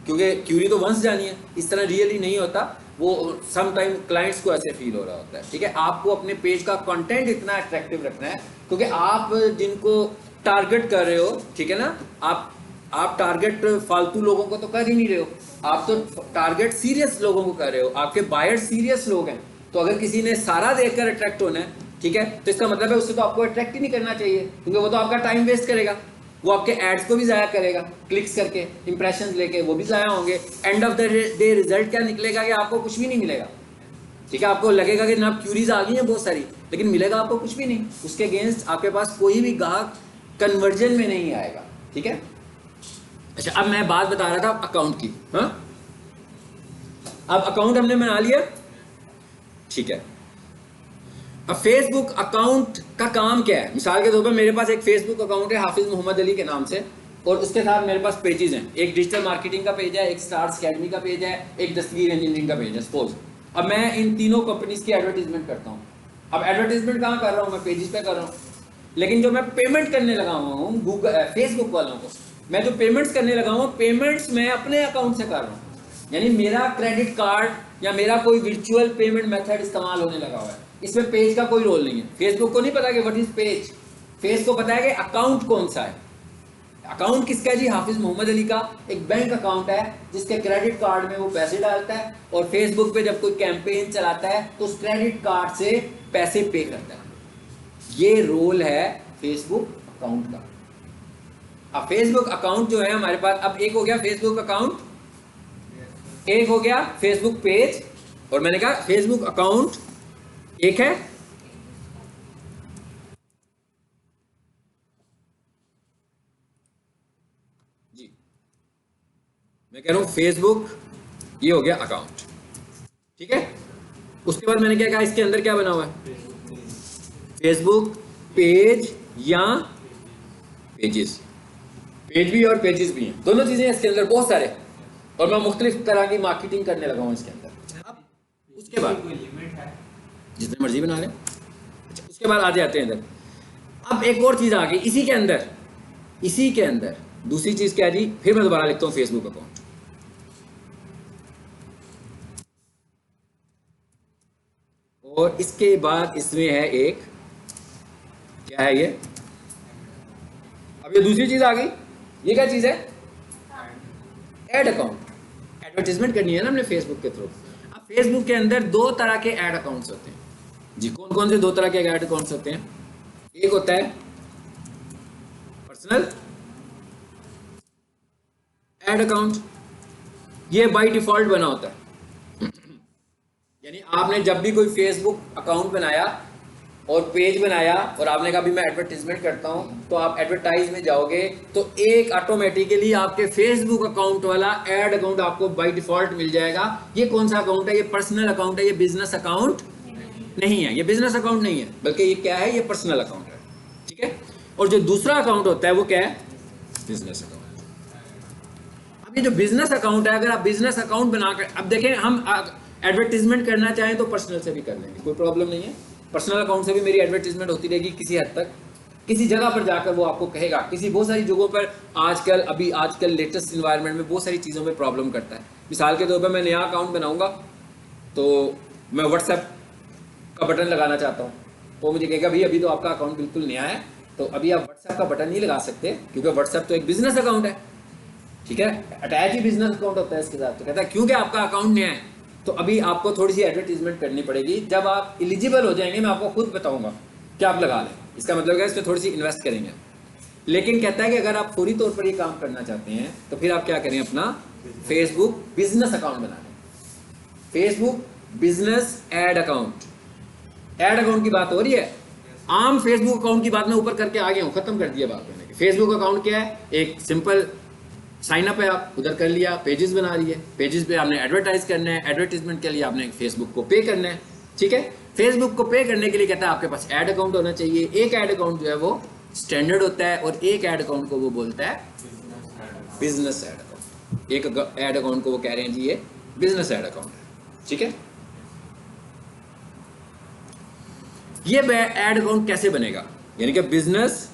क्योंकि क्यूरी तो वंस जानी है, इस तरह रियली नहीं होता। वो सम टाइम क्लाइंट्स को ऐसे फील हो रहा होता है, ठीक है। आपको अपने पेज का कंटेंट इतना अट्रैक्टिव रखना है, क्योंकि आप जिनको टारगेट कर रहे हो, ठीक है ना, आप टारगेट फालतू लोगों को तो कर ही नहीं रहे हो, आप तो टारगेट सीरियस लोगों को कर रहे हो, आपके बायर सीरियस लोग हैं। तो अगर किसी ने सारा देखकर अट्रैक्ट होना है, ठीक है, तो इसका मतलब है उससे तो आपको अट्रैक्ट ही नहीं करना चाहिए, क्योंकि वो तो आपका टाइम वेस्ट करेगा, वो आपके एड्स को भी ज़ाया करेगा, क्लिक्स करके इंप्रेशंस लेके वो भी ज़ाया होंगे। End of the day result क्या निकलेगा कि आपको कुछ भी नहीं मिलेगा, ठीक है। आपको लगेगा कि जनाब क्यूरीज आ गई हैं बहुत सारी, लेकिन मिलेगा आपको कुछ भी नहीं, उसके अगेंस्ट आपके पास कोई भी ग्राहक कन्वर्जन में नहीं आएगा, ठीक है। अच्छा, अब मैं बात बता रहा था अकाउंट की। हाँ, अब अकाउंट हमने बना लिया, ठीक है। अब फेसबुक अकाउंट का काम क्या है, मिसाल के तौर पर मेरे पास एक फेसबुक अकाउंट है हाफिज मोहम्मद अली के नाम से, और उसके साथ मेरे पास पेजेस हैं, एक डिजिटल मार्केटिंग का पेज है, एक स्टार्स अकेडमी का पेज है, एक दस्तगीर इंजीनियरिंग का पेज है सपोज। अब मैं इन तीनों कंपनीज की एडवर्टीजमेंट करता हूँ। अब एडवर्टीजमेंट कहाँ कर रहा हूँ, मैं पेजेस पे कर रहा हूँ, लेकिन जो मैं पेमेंट करने लगा हुआ हूँ गूगल फेसबुक वालों को, मैं जो पेमेंट्स करने लगा हूँ पेमेंट्स मैं अपने अकाउंट से कर रहा हूँ, यानी मेरा क्रेडिट कार्ड या मेरा कोई वर्चुअल पेमेंट मेथड इस्तेमाल होने लगा हुआ है। इसमें पेज का कोई रोल नहीं है, फेसबुक को नहीं पता कि व्हाट इज पेज, फेस को पता है कि अकाउंट कौन सा है। अकाउंट किसका है जी, हाफिज मोहम्मद अली का एक बैंक अकाउंट है जिसके क्रेडिट कार्ड में वो पैसे डालता है, और फेसबुक पे जब कोई कैंपेन चलाता है तो उस क्रेडिट कार्ड से पैसे पे करता है। ये रोल है फेसबुक अकाउंट का। अब फेसबुक अकाउंट जो है हमारे पास, अब एक हो गया फेसबुक अकाउंट, एक हो गया फेसबुक पेज, और मैंने कहा फेसबुक अकाउंट एक है, जी मैं कह रहा हूं फेसबुक, ये हो गया अकाउंट, ठीक है। उसके बाद मैंने क्या कहा, इसके अंदर क्या बना हुआ है, फेसबुक पेज या पेजेस, पेज भी और पेजेस भी हैं, दोनों चीजें इसके अंदर बहुत सारे, और मैं मुख्तलिफ तरह की मार्केटिंग करने लगा हूं इसके अंदर। अब उसके बाद कोई लिमिट है, जितने मर्जी बना लें। अच्छा, उसके बाद आ जाते हैं इधर। अब एक और चीज आ गई इसी के अंदर, इसी के अंदर दूसरी चीज क्या जी, फिर मैं दोबारा लिखता हूं फेसबुक अकाउंट, और इसके बाद इसमें है एक, क्या है ये, अब ये दूसरी चीज आ गई, ये क्या चीज है, एड अकाउंट। एडवर्टीजमेंट करनी है ना हमने फेसबुक के थ्रू। अब फेसबुक के अंदर दो तरह के एड अकाउंट्स होते हैं जी, कौन कौन से दो तरह के एड अकाउंट्स होते हैं, एक होता है पर्सनल एड अकाउंट, ये बाय डिफॉल्ट बना होता है। यानी आपने जब भी कोई फेसबुक अकाउंट बनाया और पेज बनाया और आपने कहा भी मैं एडवर्टीजमेंट करता हूं, तो आप एडवर्टाइज में जाओगे तो एक ऑटोमेटिकली आपके फेसबुक अकाउंट वाला एड अकाउंट आपको बाय डिफॉल्ट मिल जाएगा। ये कौन सा अकाउंट है? ये पर्सनल अकाउंट है, ये बिजनेस अकाउंट नहीं है। ये बिजनेस अकाउंट नहीं है, बल्कि ये क्या है? ये पर्सनल अकाउंट है। ठीक है। और जो दूसरा अकाउंट होता है वो क्या है? Business account. अब ये जो बिजनेस अकाउंट है, अगर आप बिजनेस अकाउंट बनाकर, अब देखें हम एडवर्टीजमेंट करना चाहें तो पर्सनल से भी कर लेंगे, कोई प्रॉब्लम नहीं है। पर्सनल अकाउंट से भी मेरी एडवर्टीजमेंट होती रहेगी किसी हद तक। किसी जगह पर जाकर वो आपको कहेगा, किसी बहुत सारी जगहों पर आजकल लेटेस्ट इन्वायरमेंट में बहुत सारी चीज़ों में प्रॉब्लम करता है। मिसाल के तौर पर मैं नया अकाउंट बनाऊंगा तो मैं व्हाट्सएप का बटन लगाना चाहता हूँ, तो मुझे कहेगा भाई अभी तो आपका अकाउंट बिल्कुल नया है, तो अभी आप व्हाट्सएप का बटन नहीं लगा सकते क्योंकि व्हाट्सएप तो एक बिजनेस अकाउंट है। ठीक है, अटैच ही बिजनेस अकाउंट होता है इसके साथ। तो कहता है क्योंकि आपका अकाउंट नया है तो अभी आपको थोड़ी सी एडवर्टीजमेंट करनी पड़ेगी। जब आप एलिजिबल हो जाएंगे मैं आपको खुद बताऊंगा कि आप लगा लें। इसका मतलब है इसमें थोड़ी सी इन्वेस्ट करेंगे। लेकिन कहता है कि अगर आप फौरी तौर पर ये काम करना चाहते हैं तो फिर आप क्या करें? अपना फेसबुक बिजनेस अकाउंट बना लें। Facebook business ad account. Ad account की बात हो रही है, आम फेसबुक अकाउंट की बात मैं ऊपर करके आ गया हूं, खत्म कर दिया बात मैंने। फेसबुक अकाउंट क्या है? एक सिंपल साइन अप है, आप उधर कर लिया, पेजेस बना लिए, पेजेस पे आपने एडवर्टाइज करना है, एडवर्टीजमेंट के लिए आपने फेसबुक को पे करना है। ठीक है, फेसबुक को पे करने के लिए कहता है आपके पास एड अकाउंट होना चाहिए। एक एड अकाउंट जो है वो स्टैंडर्ड होता है और एक एड अकाउंट को वो बोलता है बिजनेस एड अकाउंट। एक एड अकाउंट को वो कह रहे हैं जी ये बिजनेस एड अकाउंट है। ठीक है, ये एड अकाउंट कैसे बनेगा? यानी कि बिजनेस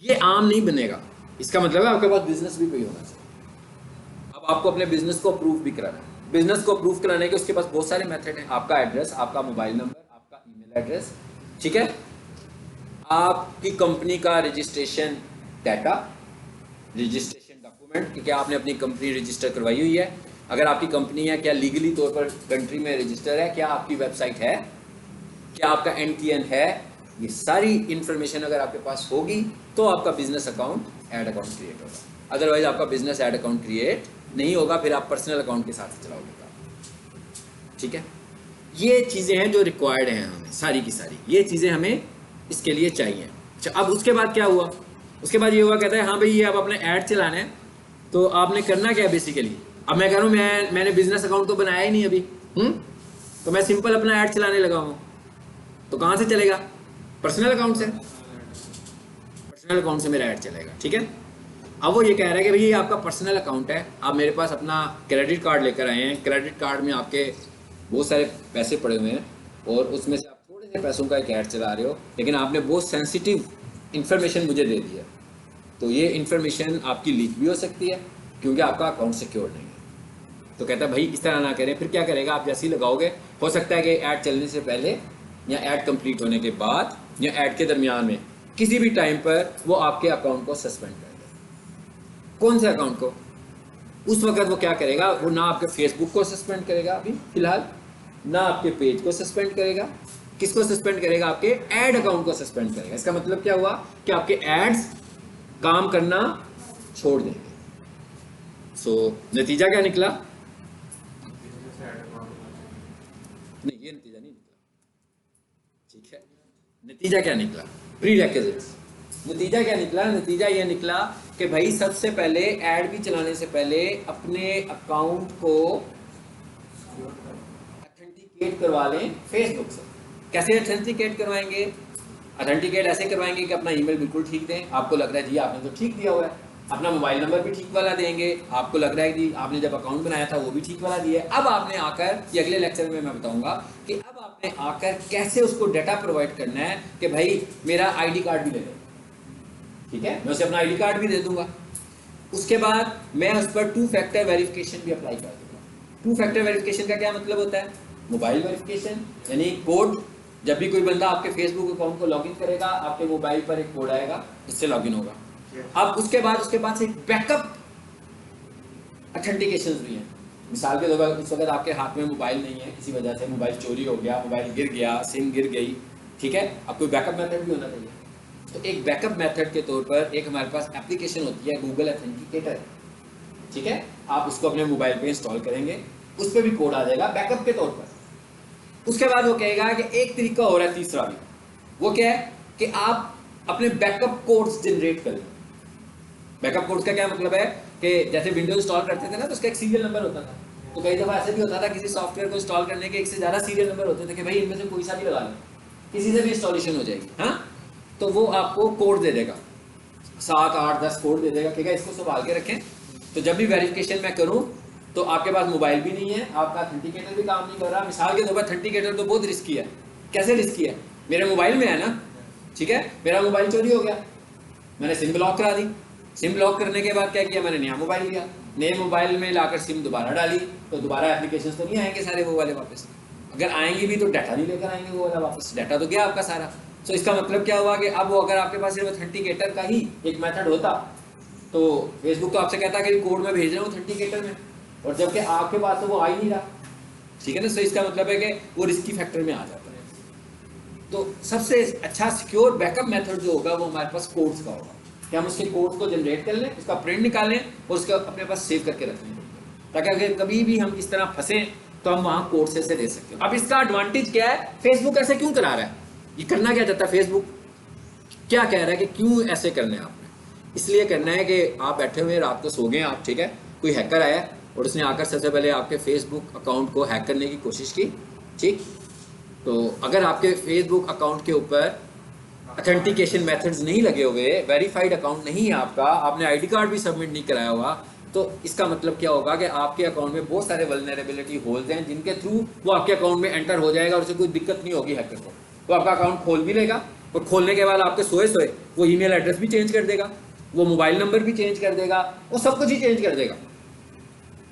ये आम नहीं बनेगा। इसका मतलब है आपके पास बिजनेस भी कोई होना चाहिए। अब आपको अपने बिजनेस को अप्रूव भी कराना है। बिजनेस को अप्रूव कराने के उसके पास बहुत सारे मेथड हैं। आपका एड्रेस, आपका मोबाइल नंबर, आपका ईमेल एड्रेस। ठीक है, आपकी कंपनी का रजिस्ट्रेशन डाटा, रजिस्ट्रेशन डॉक्यूमेंट कि क्या आपने अपनी कंपनी रजिस्टर करवाई हुई है। अगर आपकी कंपनी है, क्या लीगली तौर पर कंट्री में रजिस्टर है, क्या आपकी वेबसाइट है, क्या आपका NTN है। ये सारी इंफॉर्मेशन अगर आपके पास होगी तो आपका business account ad account create होगा। अदरवाइज आपका बिजनेस एड अकाउंट क्रिएट नहीं होगा, फिर आप पर्सनल अकाउंट के साथ चलाओगे। ठीक है, ये चीज़ें हैं जो रिक्वायर्ड हैं हमें, सारी की सारी ये चीज़ें हमें इसके लिए चाहिए। अच्छा, अब उसके बाद क्या हुआ? उसके बाद ये हुआ, कहता है हाँ भाई ये अब अपने ऐड चलाना है तो आपने करना क्या है बेसिकली। अब मैं कह रहा हूँ मैंने बिजनेस अकाउंट तो बनाया ही नहीं अभी, तो मैं सिंपल अपना ऐड चलाने लगा हूँ, तो कहाँ से चलेगा? पर्सनल अकाउंट से। पर्सनल अकाउंट से मेरा ऐड चलेगा। ठीक है, अब वो ये कह रहा है कि भाई ये आपका पर्सनल अकाउंट है, आप मेरे पास अपना क्रेडिट कार्ड लेकर आए हैं, क्रेडिट कार्ड में आपके बहुत सारे पैसे पड़े हुए हैं और उसमें से आप थोड़े से पैसों का एक ऐड चला रहे हो, लेकिन आपने बहुत सेंसिटिव इंफॉर्मेशन मुझे दे दी है, तो ये इंफॉर्मेशन आपकी लीक भी हो सकती है क्योंकि आपका अकाउंट सिक्योर नहीं है। तो कहता है भाई इस तरह ना करें। फिर क्या करेगा? आप जैसे ही लगाओगे, हो सकता है कि ऐड चलने से पहले या ऐड कंप्लीट होने के बाद या ऐड के दरमियान में किसी भी टाइम पर वो आपके अकाउंट को सस्पेंड कर दे। कौन से अकाउंट को? उस वक्त वो क्या करेगा? वो ना आपके फेसबुक को सस्पेंड करेगा अभी फिलहाल, ना आपके पेज को सस्पेंड करेगा। किसको सस्पेंड करेगा? आपके एड अकाउंट को सस्पेंड करेगा। इसका मतलब क्या हुआ कि आपके एड्स काम करना छोड़ देंगे। सो नतीजा क्या निकला? नहीं, ये नतीजा नहीं निकला। ठीक है, नतीजा क्या निकला? प्रीरेक्विजिट्स। नतीजा क्या निकला? नतीजा ये निकला कि भाई सबसे पहले ऐड भी चलाने से पहले अपने अकाउंट को ऑथेंटिकेट करवा लें फेसबुक से। कैसे ऑथेंटिकेट करवाएंगे? ऑथेंटिकेट ऐसे करवाएंगे कि अपना ईमेल बिल्कुल ठीक दें, आपको लग रहा है जी आपने तो ठीक दिया हुआ है। अपना मोबाइल नंबर भी ठीक वाला देंगे, आपको लग रहा है कि आपने जब अकाउंट बनाया था वो भी ठीक वाला दिया है। अब आपने आकर, ये अगले लेक्चर में मैं बताऊंगा कि अब आपने आकर कैसे उसको डाटा प्रोवाइड करना है कि भाई मेरा ID कार्ड भी ले लो। ठीक है, मैं उसे अपना ID कार्ड भी दे दूंगा। उसके बाद मैं उस पर 2 फैक्टर वेरिफिकेशन भी अप्लाई कर दूंगा। 2 फैक्टर वेरिफिकेशन का क्या मतलब होता है? मोबाइल वेरिफिकेशन, यानी कोड। जब भी कोई बंदा आपके फेसबुक अकाउंट को लॉगिन करेगा, आपके मोबाइल पर एक कोड आएगा, इससे लॉगिन होगा। अब उसके बाद से बैकअप ऑथेंटिकेशन भी हैं। मिसाल के तौर पर उस वक्त आपके हाथ में मोबाइल नहीं है, किसी वजह से मोबाइल चोरी हो गया, मोबाइल गिर गया, सिम गिर गई। ठीक है, अब कोई बैकअप मेथड भी होना चाहिए। तो एक बैकअप मेथड के तौर पर एक हमारे पास एप्लीकेशन होती है गूगल ऑथेंटिकेटर, ठीक है। आप उसको अपने मोबाइल पे इंस्टॉल करेंगे, उस पर भी कोड आ जाएगा बैकअप के तौर पर। उसके बाद वो कहेगा कि एक तरीका हो रहा है तीसरा भी, वो क्या है कि आप अपने बैकअप कोड्स जनरेट करें। बैकअप कोड्स का क्या मतलब है कि जैसे विंडोज इंस्टॉल करते थे ना, तो उसका एक सीरियल नंबर होता था। तो कई दफ़ा ऐसे भी होता था किसी सॉफ्टवेयर को इंस्टॉल करने के एक से ज़्यादा सीरियल नंबर होते थे कि भाई इनमें से कोई सा भी लगा लो, किसी से भी इंस्टॉलेशन हो जाएगी। हाँ, तो वो आपको कोड दे देगा, 7, 8, 10 कोड दे देगा, कहेगा इसको संभाल के रखें। तो जब भी वेरिफिकेशन मैं करूँ तो आपके पास मोबाइल भी नहीं है, आपका ऑथेंटिकेटर भी काम नहीं कर रहा। मिसाल के तौर पर ऑथेंटिकेटर तो बहुत रिस्की है। कैसे रिस्की है? मेरे मोबाइल में है ना, ठीक है, मेरा मोबाइल चोरी हो गया, मैंने सिम ब्लॉक करा दी। सिम ब्लॉक करने के बाद क्या किया, मैंने नया मोबाइल लिया, नए मोबाइल में लाकर सिम दोबारा डाली, तो दोबारा एप्लीकेशन तो नहीं आएंगे सारे वो वाले वापस। अगर आएंगे भी तो डाटा नहीं लेकर आएंगे वो वाला वापस, डाटा तो गया आपका सारा। तो इसका मतलब क्या हुआ कि अब वो अगर आपके पास सिर्फ ऑथेंटिकेटर का ही एक मेथड होता तो फेसबुक तो आपसे कहता कि कोड में भेज रहा हूँ ऑथेंटिकेटर में, और जबकि आपके पास तो वो आ ही नहीं रहा, ठीक है ना। सो इसका मतलब है कि वो रिस्की फैक्टर में आ जाता है। तो सबसे अच्छा सिक्योर बैकअप मेथड जो होगा वो हमारे पास कोड्स का होगा, कि हम उसके कोड्स को जनरेट कर लें, उसका प्रिंट निकालें और उसका अपने पास सेव करके रख लें, ताकि अगर कभी भी हम इस तरह फंसे तो हम वहाँ कोड से दे सकते हैं। अब इसका एडवांटेज क्या है, फेसबुक ऐसे क्यों करा रहा है, ये करना क्या चाहता है, फेसबुक क्या कह रहा है कि क्यों ऐसे करना है आपने? इसलिए करना है कि आप बैठे हुए रात को सो गए आप, ठीक है, कोई हैकर आया और उसने आकर सबसे पहले आपके फेसबुक अकाउंट को हैक करने की कोशिश की, ठीक। तो अगर आपके फेसबुक अकाउंट के ऊपर ऑथेंटिकेशन मेथड्स नहीं लगे हुए, वेरीफाइड अकाउंट नहीं है आपका, आपने आईडी कार्ड भी सबमिट नहीं कराया हुआ, तो इसका मतलब क्या होगा कि आपके अकाउंट में बहुत सारे वल्नरेबिलिटी होल्स हैं जिनके थ्रू वो आपके अकाउंट में एंटर हो जाएगा और उसे कोई दिक्कत नहीं होगी हैकर को। वो आपका अकाउंट खोल भी लेगा और खोलने के बाद आपके सोए सोए वो ईमेल एड्रेस भी चेंज कर देगा, वो मोबाइल नंबर भी चेंज कर देगा, वो सब कुछ ही चेंज कर देगा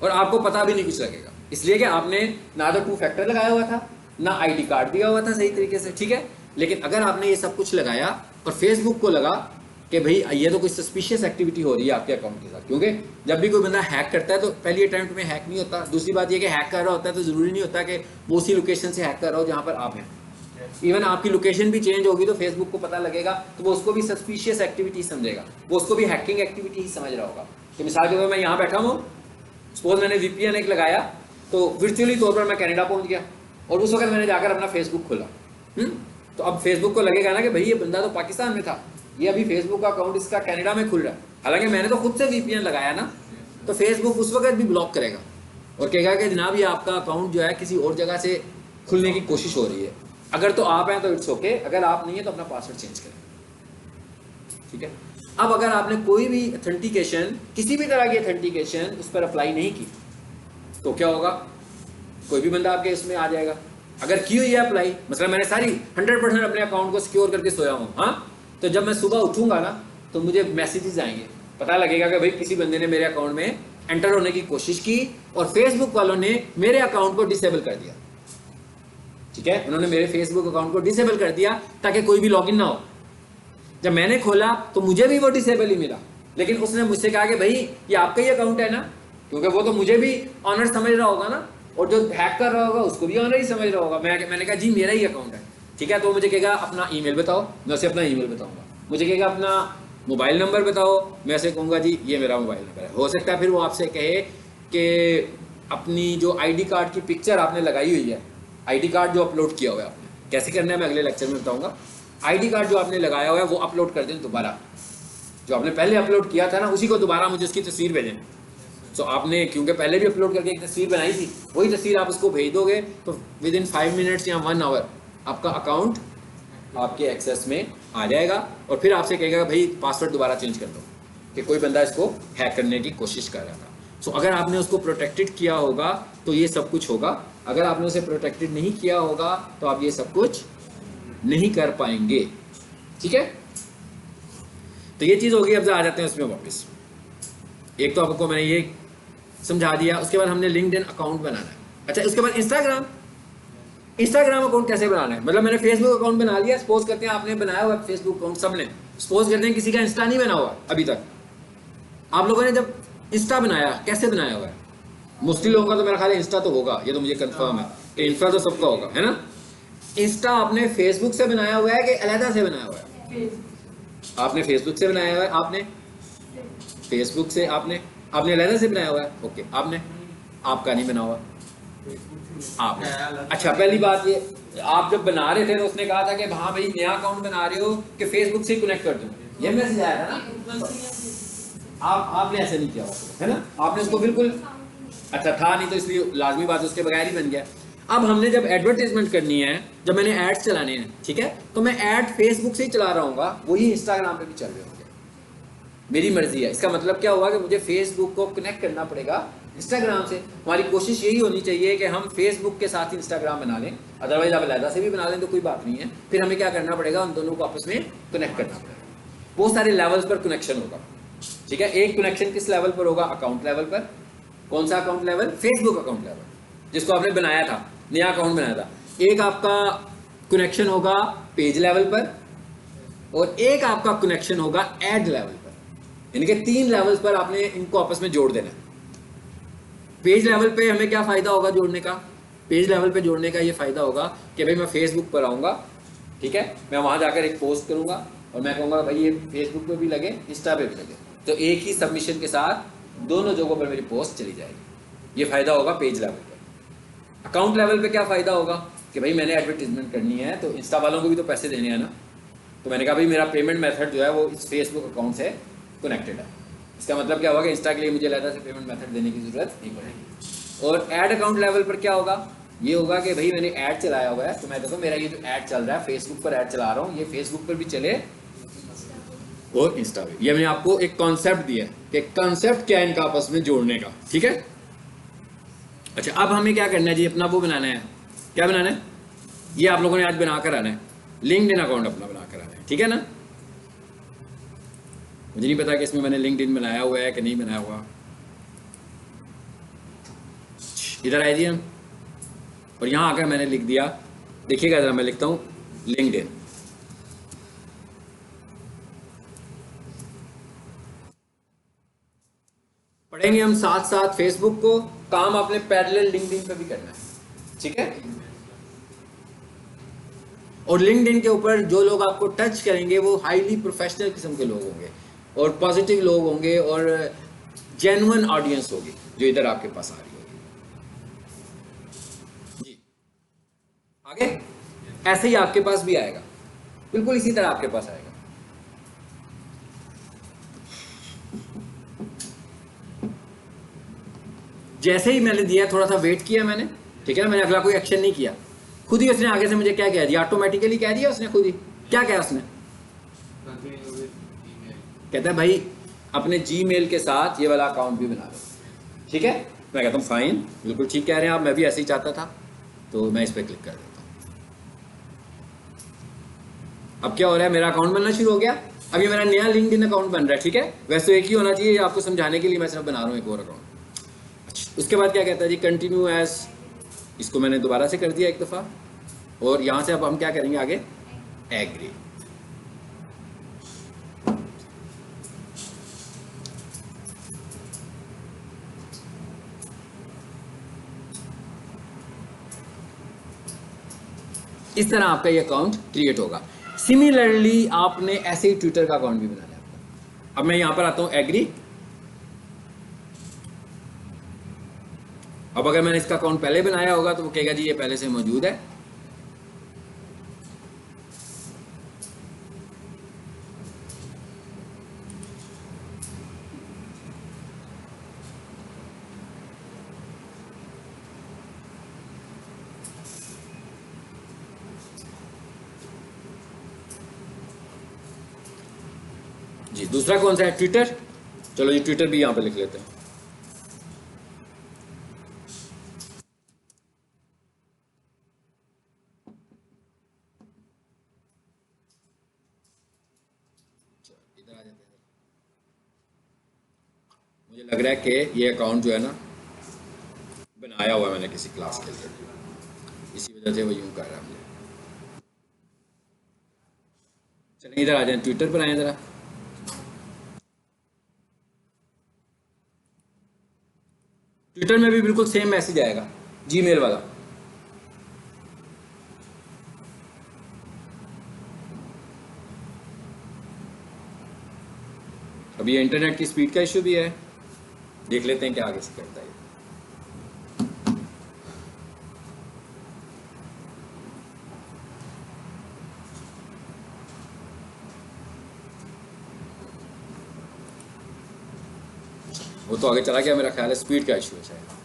और आपको पता भी नहीं कुछ लगेगा। इसलिए कि आपने ना तो 2 फैक्टर लगाया हुआ था, ना आईडी कार्ड दिया हुआ था सही तरीके से, ठीक है। लेकिन अगर आपने ये सब कुछ लगाया और फेसबुक को लगा कि भाई ये तो कोई सस्पिशियस एक्टिविटी हो रही है आपके अकाउंट के साथ, क्योंकि जब भी कोई बंदा हैक करता है तो पहली अटेम्प्ट में हैक नहीं होता। दूसरी बात ये कि हैक कर रहा होता है तो ज़रूरी नहीं होता कि वो उसी लोकेशन से हैक कर रहा हो जहाँ पर आप हैं। इवन आपकी लोकेशन भी चेंज होगी तो फेसबुक को पता लगेगा, तो वो उसको भी सस्पिशियस एक्टिविटी समझेगा, वो उसको भी हैकिंग एक्टिविटी ही समझ रहा होगा। कि मिसाल के तौर पर मैं यहाँ बैठा हूँ, सपोज मैंने VPN एक लगाया तो वर्चुअली तौर पर मैं कनाडा पहुँच गया और उस वक्त मैंने जाकर अपना फेसबुक खोला, तो अब फेसबुक को लगेगा ना कि भाई ये बंदा तो पाकिस्तान में था, ये अभी फेसबुक का अकाउंट इसका कनाडा में खुल रहा है। हालांकि मैंने तो खुद से VPN लगाया ना, तो फेसबुक उस वक्त भी ब्लॉक करेगा और कहेगा कि जनाब ये आपका अकाउंट जो है किसी और जगह से खुलने की कोशिश हो रही है। अगर तो आप हैं तो इट्स ओके, अगर आप नहीं है तो अपना पासवर्ड चेंज करें, ठीक है। अब अगर आपने कोई भी ऑथेंटिकेशन, किसी भी तरह की ऑथेंटिकेशन उस पर अप्लाई नहीं की तो क्या होगा, कोई भी बंदा आपके इसमें आ जाएगा। अगर की हुई है अप्लाई, मतलब मैंने सारी 100% अपने अकाउंट को सिक्योर करके सोया हूँ, हाँ, तो जब मैं सुबह उठूंगा ना तो मुझे मैसेजेस आएंगे, पता लगेगा कि भाई किसी बंदे ने मेरे अकाउंट में एंटर होने की कोशिश की और फेसबुक वालों ने मेरे अकाउंट को डिसेबल कर दिया, ठीक है। उन्होंने मेरे फेसबुक अकाउंट को डिसेबल कर दिया ताकि कोई भी लॉगिन ना हो। जब मैंने खोला तो मुझे भी वो डिसेबल ही मिला, लेकिन उसने मुझसे कहा कि भाई ये आपका ही अकाउंट है ना, क्योंकि वो तो मुझे भी ऑनर समझ रहा होगा ना, और जो हैक कर रहा होगा उसको भी ऑनर ही समझ रहा होगा। मैंने कहा जी मेरा ही अकाउंट है, ठीक है। तो मुझे कहेगा अपना ईमेल बताओ, मैं उसे अपना ईमेल बताऊंगा। मुझे कहेगा अपना मोबाइल नंबर बताओ, मैं उसे कहूँगा जी ये मेरा मोबाइल नंबर है। हो सकता है फिर वो आपसे कहे कि अपनी जो आईडी कार्ड की पिक्चर आपने लगाई हुई है, आईडी कार्ड जो अपलोड किया हुआ है आपने, कैसे करना है मैं अगले लेक्चर में बताऊँगा। आईडी कार्ड जो आपने लगाया हुआ है वो अपलोड कर दें दोबारा, जो आपने पहले अपलोड किया था ना उसी को दोबारा मुझे उसकी तस्वीर भेजें। तो आपने क्योंकि पहले भी अपलोड करके एक तस्वीर बनाई थी, वही तस्वीर आप उसको भेज दोगे तो विद इन 5 मिनट्स या 1 आवर आपका अकाउंट आपके एक्सेस में आ जाएगा और फिर आपसे कहेगा भाई पासवर्ड दोबारा चेंज कर दो, कि कोई बंदा इसको हैक करने की कोशिश कर रहा था। सो अगर आपने उसको प्रोटेक्टेड किया होगा तो ये सब कुछ होगा, अगर आपने उसे प्रोटेक्टेड नहीं किया होगा तो आप ये सब कुछ नहीं कर पाएंगे, ठीक है। तो ये चीज़ होगी। अब आ जाते हैं उसमें वापस। एक तो आपको मैंने ये समझा दिया, उसके बाद हमने लिंक्डइन अकाउंट बनाना है। अच्छा, उसके बाद इंस्टाग्राम अकाउंट कैसे बनाना है, मतलब मैंने फेसबुक अकाउंट बना लिया, सपोज करते हैं आपने बनाया हुआ फेसबुक अकाउंट, सबने, सपोज करते हैं किसी का इंस्टा नहीं बना हुआ अभी तक। आप लोगों ने जब इंस्टा बनाया, कैसे बनाया हुआ है? मोस्टली लोगों का तो मेरा ख्याल है इंस्टा तो होगा, ये तो मुझे कंफर्म है कि इंस्टा तो सबका होगा, है ना। इंस्टा आपने फेसबुक से बनाया हुआ है कि अलहदा से बनाया हुआ है? आपने फेसबुक से बनाया हुआ है, आपने फेसबुक से, आपने आपने अलहदा से बनाया हुआ है, ओके। आपने, आपका नहीं बना हुआ आप। अच्छा, पहली बात ये, आप जब बना रहे थे तो उसने कहा था कि हाँ भाई नया अकाउंट बना रहे हो कि फेसबुक से ही कनेक्ट कर दूं, ये मैसेज आया था ना। आपने ऐसे नहीं किया हुआ है ना, आपने उसको बिल्कुल, अच्छा था नहीं तो इसलिए लाजमी बात उसके बगैर ही बन गया। अब हमने जब एडवर्टाइजमेंट करनी है, जब मैंने एड्स चलाने हैं, ठीक है, तो मैं ऐड फेसबुक से ही चला रहा हूँ, वही इंस्टाग्राम पे भी चल रहे होंगे, मेरी मर्जी है। इसका मतलब क्या हुआ कि मुझे फेसबुक को कनेक्ट करना पड़ेगा इंस्टाग्राम से। हमारी कोशिश यही होनी चाहिए कि हम फेसबुक के साथ इंस्टाग्राम बना लें, अदरवाइज आप अलहदा से भी बना लें तो कोई बात नहीं है। फिर हमें क्या करना पड़ेगा, उन दोनों को आपस में कनेक्ट करना पड़ेगा। बहुत सारे लेवल्स पर कनेक्शन होगा, ठीक है। एक कनेक्शन किस लेवल पर होगा, अकाउंट लेवल पर। कौन सा account level, Facebook account level जिसको आपने बनाया था, नया अकाउंट बनाया था। एक आपका कनेक्शन होगा पेज लेवल पर, और एक आपका कनेक्शन होगा एड लेवल पर। इनके 3 लेवल्स पर आपने इनको आपस में जोड़ देना है। पेज लेवल पे हमें क्या फायदा होगा जोड़ने का, पेज लेवल पे जोड़ने का ये फायदा होगा कि भाई मैं फेसबुक पर आऊँगा, ठीक है, मैं वहाँ जाकर एक पोस्ट करूँगा और मैं कहूँगा भाई ये फेसबुक पे भी लगे, इंस्टा पे भी लगे, तो एक ही सबमिशन के साथ दोनों जगहों पर मेरी पोस्ट चली जाएगी। ये फायदा होगा पेज लेवल पर। अकाउंट लेवल पे क्या फायदा होगा कि भाई मैंने एडवर्टीजमेंट करनी है तो इंस्टा वालों को भी तो पैसे देने हैं ना, तो मैंने कहा भाई मेरा पेमेंट मेथड जो है वो इस फेसबुक अकाउंट से कनेक्टेड है। इसका मतलब क्या होगा कि इंस्टा के लिए मुझे अलग से पेमेंट मेथड देने की जरूरत नहीं पड़ेगी। और ऐड अकाउंट लेवल पर क्या होगा, ये होगा कि भाई मैंने ऐड चलाया हुआ है, तो मैं देखो मेरा ये जो ऐड चल रहा है, फेसबुक पर ऐड चला रहा हूँ, ये फेसबुक पर भी चले और इंस्टा पे। ये मैंने आपको एक कॉन्सेप्ट दिया है कि कॉन्सेप्ट क्या है इनका आपस में जोड़ने का, ठीक है। अच्छा, अब हमें क्या करना है जी, अपना वो बनाना है, क्या बनाना है, ये आप लोगों ने आज बना कर आना है, लिंक्डइन अकाउंट अपना बना कर आना है, ठीक है ना। मुझे नहीं पता कि इसमें मैंने लिंक्डइन बनाया हुआ है कि नहीं बनाया हुआ। इधर आए जी हम, और यहाँ आकर मैंने लिख दिया, देखिएगा जरा, मैं लिखता हूँ लिंक्डइन। पढ़ेंगे हम साथ साथ फेसबुक को, काम आपने पैरेलल लिंक्डइन पे भी करना है, ठीक है। और लिंक्डइन के ऊपर जो लोग आपको टच करेंगे वो हाईली प्रोफेशनल किस्म के लोग होंगे और पॉजिटिव लोग होंगे और जेन्युइन ऑडियंस होगी जो इधर आपके पास आ रही होगी जी। आगे ऐसे ही आपके पास भी आएगा, बिल्कुल इसी तरह आपके पास आएगा। जैसे ही मैंने दिया, थोड़ा सा वेट किया मैंने, ठीक है, मैंने अगला कोई एक्शन नहीं किया, खुद ही उसने आगे से मुझे क्या कह दिया, ऑटोमेटिकली कह दिया उसने खुद ही। क्या कहा उसने, कहता है भाई अपने जीमेल के साथ ये वाला अकाउंट भी बना लो, ठीक है। मैं कहता हूँ फाइन, बिल्कुल ठीक कह रहे हैं आप, मैं भी ऐसे ही चाहता था, तो मैं इस पर क्लिक कर देता हूँ। अब क्या हो रहा है, मेरा अकाउंट बनना शुरू हो गया। अब ये मेरा नया लिंक्डइन अकाउंट बन रहा है, ठीक है। वैसे एक ही होना चाहिए, आपको समझाने के लिए मैं सिर्फ बना रहा हूँ एक और अकाउंट। अच्छा, उसके बाद क्या कहता है जी, कंटिन्यू एज, इसको मैंने दोबारा से कर दिया एक दफ़ा, और यहाँ से अब हम क्या करेंगे आगे, एग्री। इस तरह आपका ये अकाउंट क्रिएट होगा। सिमिलरली आपने ऐसे ही ट्विटर का अकाउंट भी बनाना है आपका। अब मैं यहां पर आता हूं एग्री। अब अगर मैंने इसका अकाउंट पहले बनाया होगा तो वो कहेगा जी ये पहले से मौजूद है। जी दूसरा कौन सा है, ट्विटर। चलो जी ट्विटर भी यहां पे लिख लेते हैं। मुझे लग रहा है कि ये अकाउंट जो है ना बनाया हुआ है मैंने किसी क्लास के लिए, इसी वजह से वो यूं कर रहा है मुझे। चलिए इधर आ जाए, ट्विटर पर आए जरा। ट्विटर में भी बिल्कुल सेम मैसेज आएगा, जीमेल वाला। अभी ये इंटरनेट की स्पीड का इशू भी है, देख लेते हैं क्या आगे से करता है। वो तो आगे चला गया, मेरा ख्याल है स्पीड का इशू है शायद।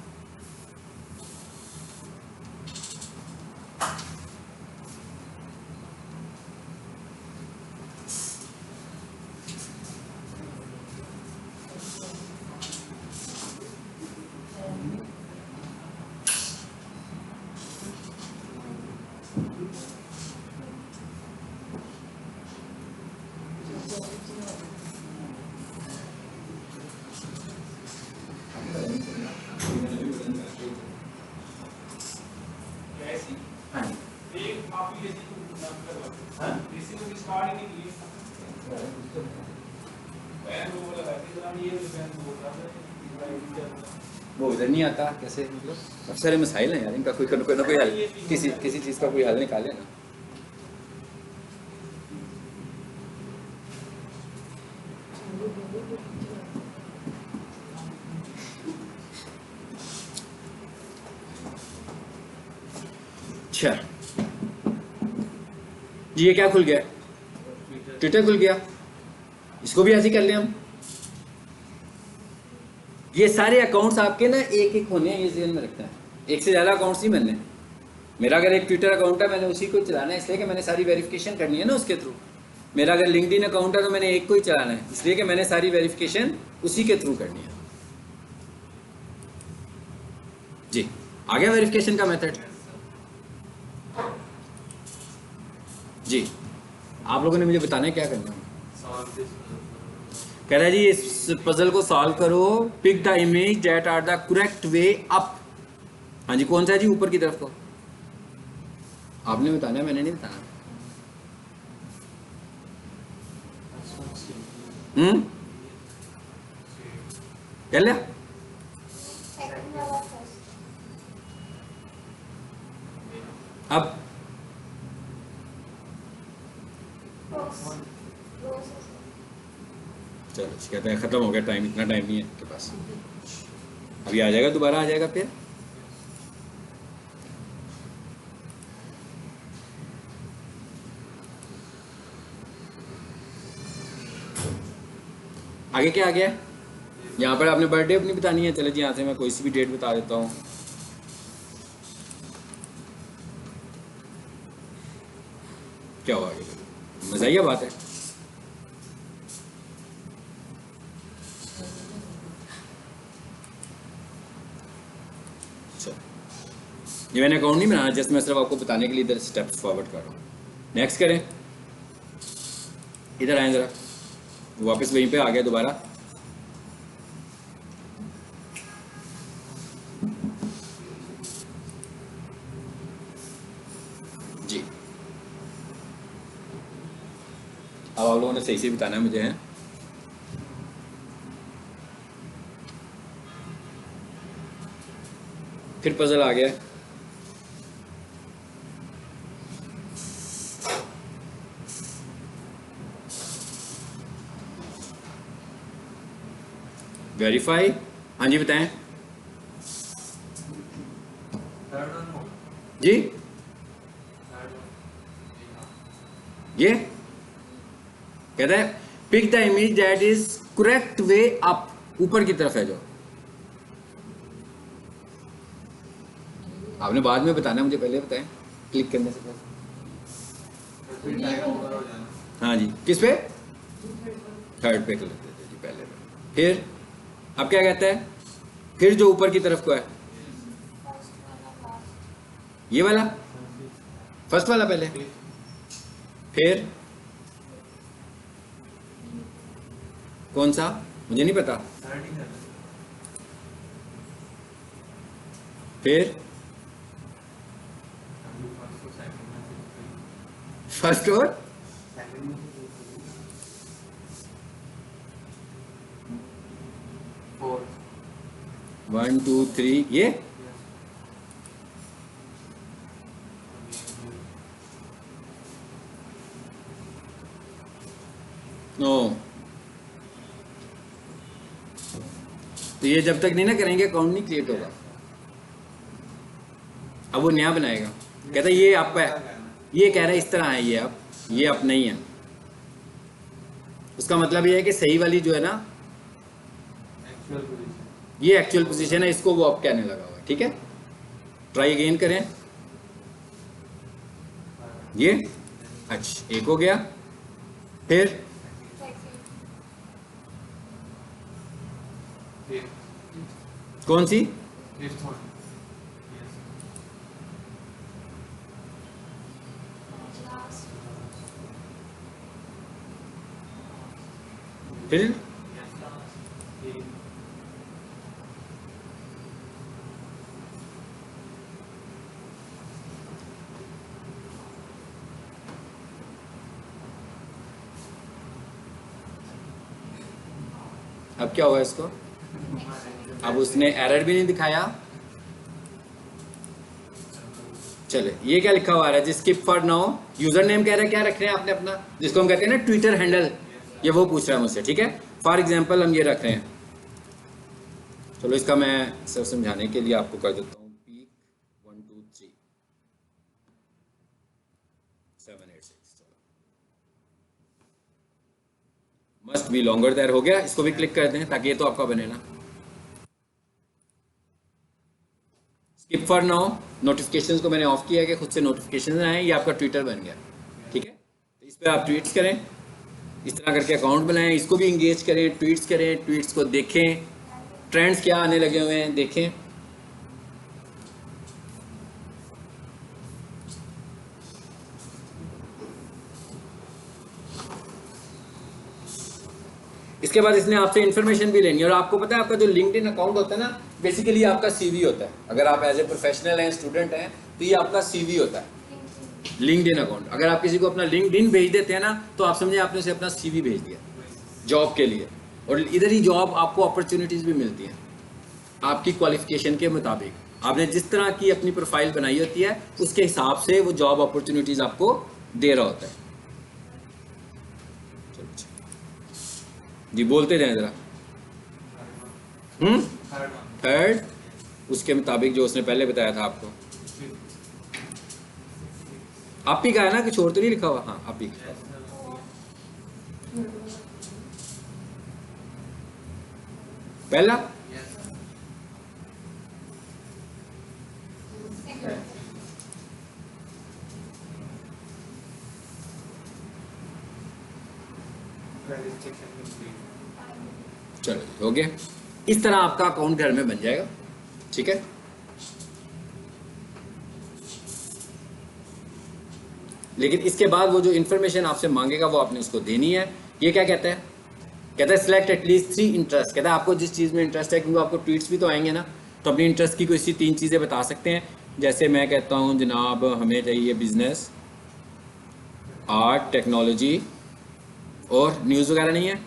वो इधर नहीं आता कैसे, मतलब बहुत सारे मसाइल हैं यार इनका, कोई ना कोई हल, किसी चीज़ का कोई हल निकाले ना। अच्छा जी, ये क्या खुल गया? ट्विटर खुल गया, इसको भी ऐसे ही कर लें हम। ये सारे अकाउंट्स आपके ना एक एक होने हैं, ये ध्यान में रखना है। एक से ज़्यादा अकाउंट्स नहीं बनने। मेरा अगर एक ट्विटर अकाउंट है, मैंने उसी को चलाना है, इसलिए कि मैंने सारी वेरिफिकेशन करनी है ना उसके थ्रू। मेरा अगर लिंक्डइन अकाउंट है तो मैंने एक को ही चलाना है, इसलिए कि मैंने सारी वेरिफिकेशन उसी के थ्रू करनी है। जी आ गया वेरिफिकेशन का मेथड? जी आप लोगों ने मुझे बताना है क्या करना है। कह रहा है जी इस पजल को सॉल्व करो, pick the image that are the correct way up. हाँ जी, कौन सा है जी ऊपर की तरफ को? आपने बताना है, मैंने नहीं बताना। कर लिया? अब चलो कहते हैं खत्म हो गया टाइम, इतना टाइम नहीं है आपके पास, अभी आ जाएगा, दोबारा आ जाएगा फिर। आगे क्या आ गया? यहाँ पर आपने बर्थडे अपनी बतानी है। चले जी, यहाँ से मैं कोई सी भी डेट बता देता हूँ। क्या हुआ आगे? मज़ाइया बात है। ये मैंने अकाउंट नहीं बनाना, जस्ट मैं सिर्फ आपको बताने के लिए इधर स्टेप्स फॉरवर्ड कर रहा हूँ। नेक्स्ट करें, इधर आए ज़रा, वापस वहीं पे आ गया दोबारा। जी अब आप लोगों ने सही से बताना है मुझे, हैं? फिर पजल आ गया। वेरीफाई, हाँ जी बताएं जी। ये कहता है pick the image that is correct way up, ऊपर की तरफ है जो। आपने बाद में बताना, मुझे पहले बताएं क्लिक करने से पहले। हाँ जी, किस पे? थर्ड पे कर लेते थे जी पहले पे। फिर अब क्या कहता है? फिर जो ऊपर की तरफ को है, ये वाला फर्स्ट वाला पहले, फिर कौन सा मुझे नहीं पता, फिर फर्स्ट और 1 2 3 ये नो तो ये जब तक नहीं ना करेंगे अकाउंट नहीं क्रिएट होगा। अब वो नया बनाएगा, कहता है ये आपका है, ये कह रहा है इस तरह है, ये आप नहीं है। उसका मतलब ये है कि सही वाली जो है ना ये एक्चुअल पोजीशन है, इसको वो अब कहने लगा हुआ है। ठीक है, ट्राई अगेन करें। ये अच्छा एक हो गया, फिर कौन सी फिर अब क्या हुआ इसको, अब उसने एरर भी नहीं दिखाया। चले ये क्या लिखा हुआ है, skip for now, user name कह रहा है क्या रख रहे हैं आपने अपना, जिसको हम कहते हैं ना ट्विटर हैंडल, ये वो पूछ रहा है मुझसे। ठीक है, फॉर एग्जांपल हम ये रख रहे हैं, चलो इसका मैं सब समझाने के लिए आपको कर देता हूँ, pick 1 2 3 7 8 6, must be longer there हो गया, इसको भी क्लिक कर दें ताकि ये तो आपका बने ना। स्किप फॉर नाउ, नोटिफिकेशंस को मैंने ऑफ किया है कि खुद से नोटिफिकेशन आए, ये आपका ट्विटर बन गया। ठीक है, तो इस पर आप ट्वीट्स करें, इस तरह करके अकाउंट बनाएं, इसको भी इंगेज करें, ट्वीट्स को देखें, ट्रेंड्स क्या आने लगे हुए हैं देखें। इसके बाद इसने आपसे इन्फॉर्मेशन भी लेनी है, और आपको पता है आपका जो लिंक्डइन अकाउंट होता है ना, बेसिकली आपका सीवी होता है। अगर आप एज ए प्रोफेशनल हैं, स्टूडेंट हैं, तो ये आपका सीवी होता है, लिंक्डइन अकाउंट। अगर आप किसी को अपना लिंक्डइन भेज देते हैं ना, तो आप समझे आपने उसे अपना सीवी भेज दिया जॉब के लिए, और इधर ही जॉब आपको अपॉर्चुनिटीज भी मिलती हैं आपकी क्वालिफिकेशन के मुताबिक। आपने जिस तरह की अपनी प्रोफाइल बनाई होती है उसके हिसाब से वो जॉब अपॉर्चुनिटीज आपको दे रहा होता है। जी बोलते जाएं जरा। थर्ड, उसके मुताबिक जो उसने पहले बताया था आपको, आप ही का है ना कि छोड़ तो नहीं लिखा हुआ, हाँ आप ही का। पहला चलो हो गया, इस तरह आपका अकाउंट घर में बन जाएगा। ठीक है, लेकिन इसके बाद वो जो इन्फॉर्मेशन आपसे मांगेगा वो आपने उसको देनी है। ये क्या कहता है, कहता है सिलेक्ट एटलीस्ट 3 इंटरेस्ट, कहता है आपको जिस चीज़ में इंटरेस्ट है, क्योंकि आपको ट्वीट्स भी तो आएंगे ना, तो अपनी इंटरेस्ट की कोई सी 3 चीज़ें बता सकते हैं। जैसे मैं कहता हूँ जनाब हमें चाहिए बिजनेस, आर्ट, टेक्नोलॉजी और न्यूज़ वगैरह नहीं है,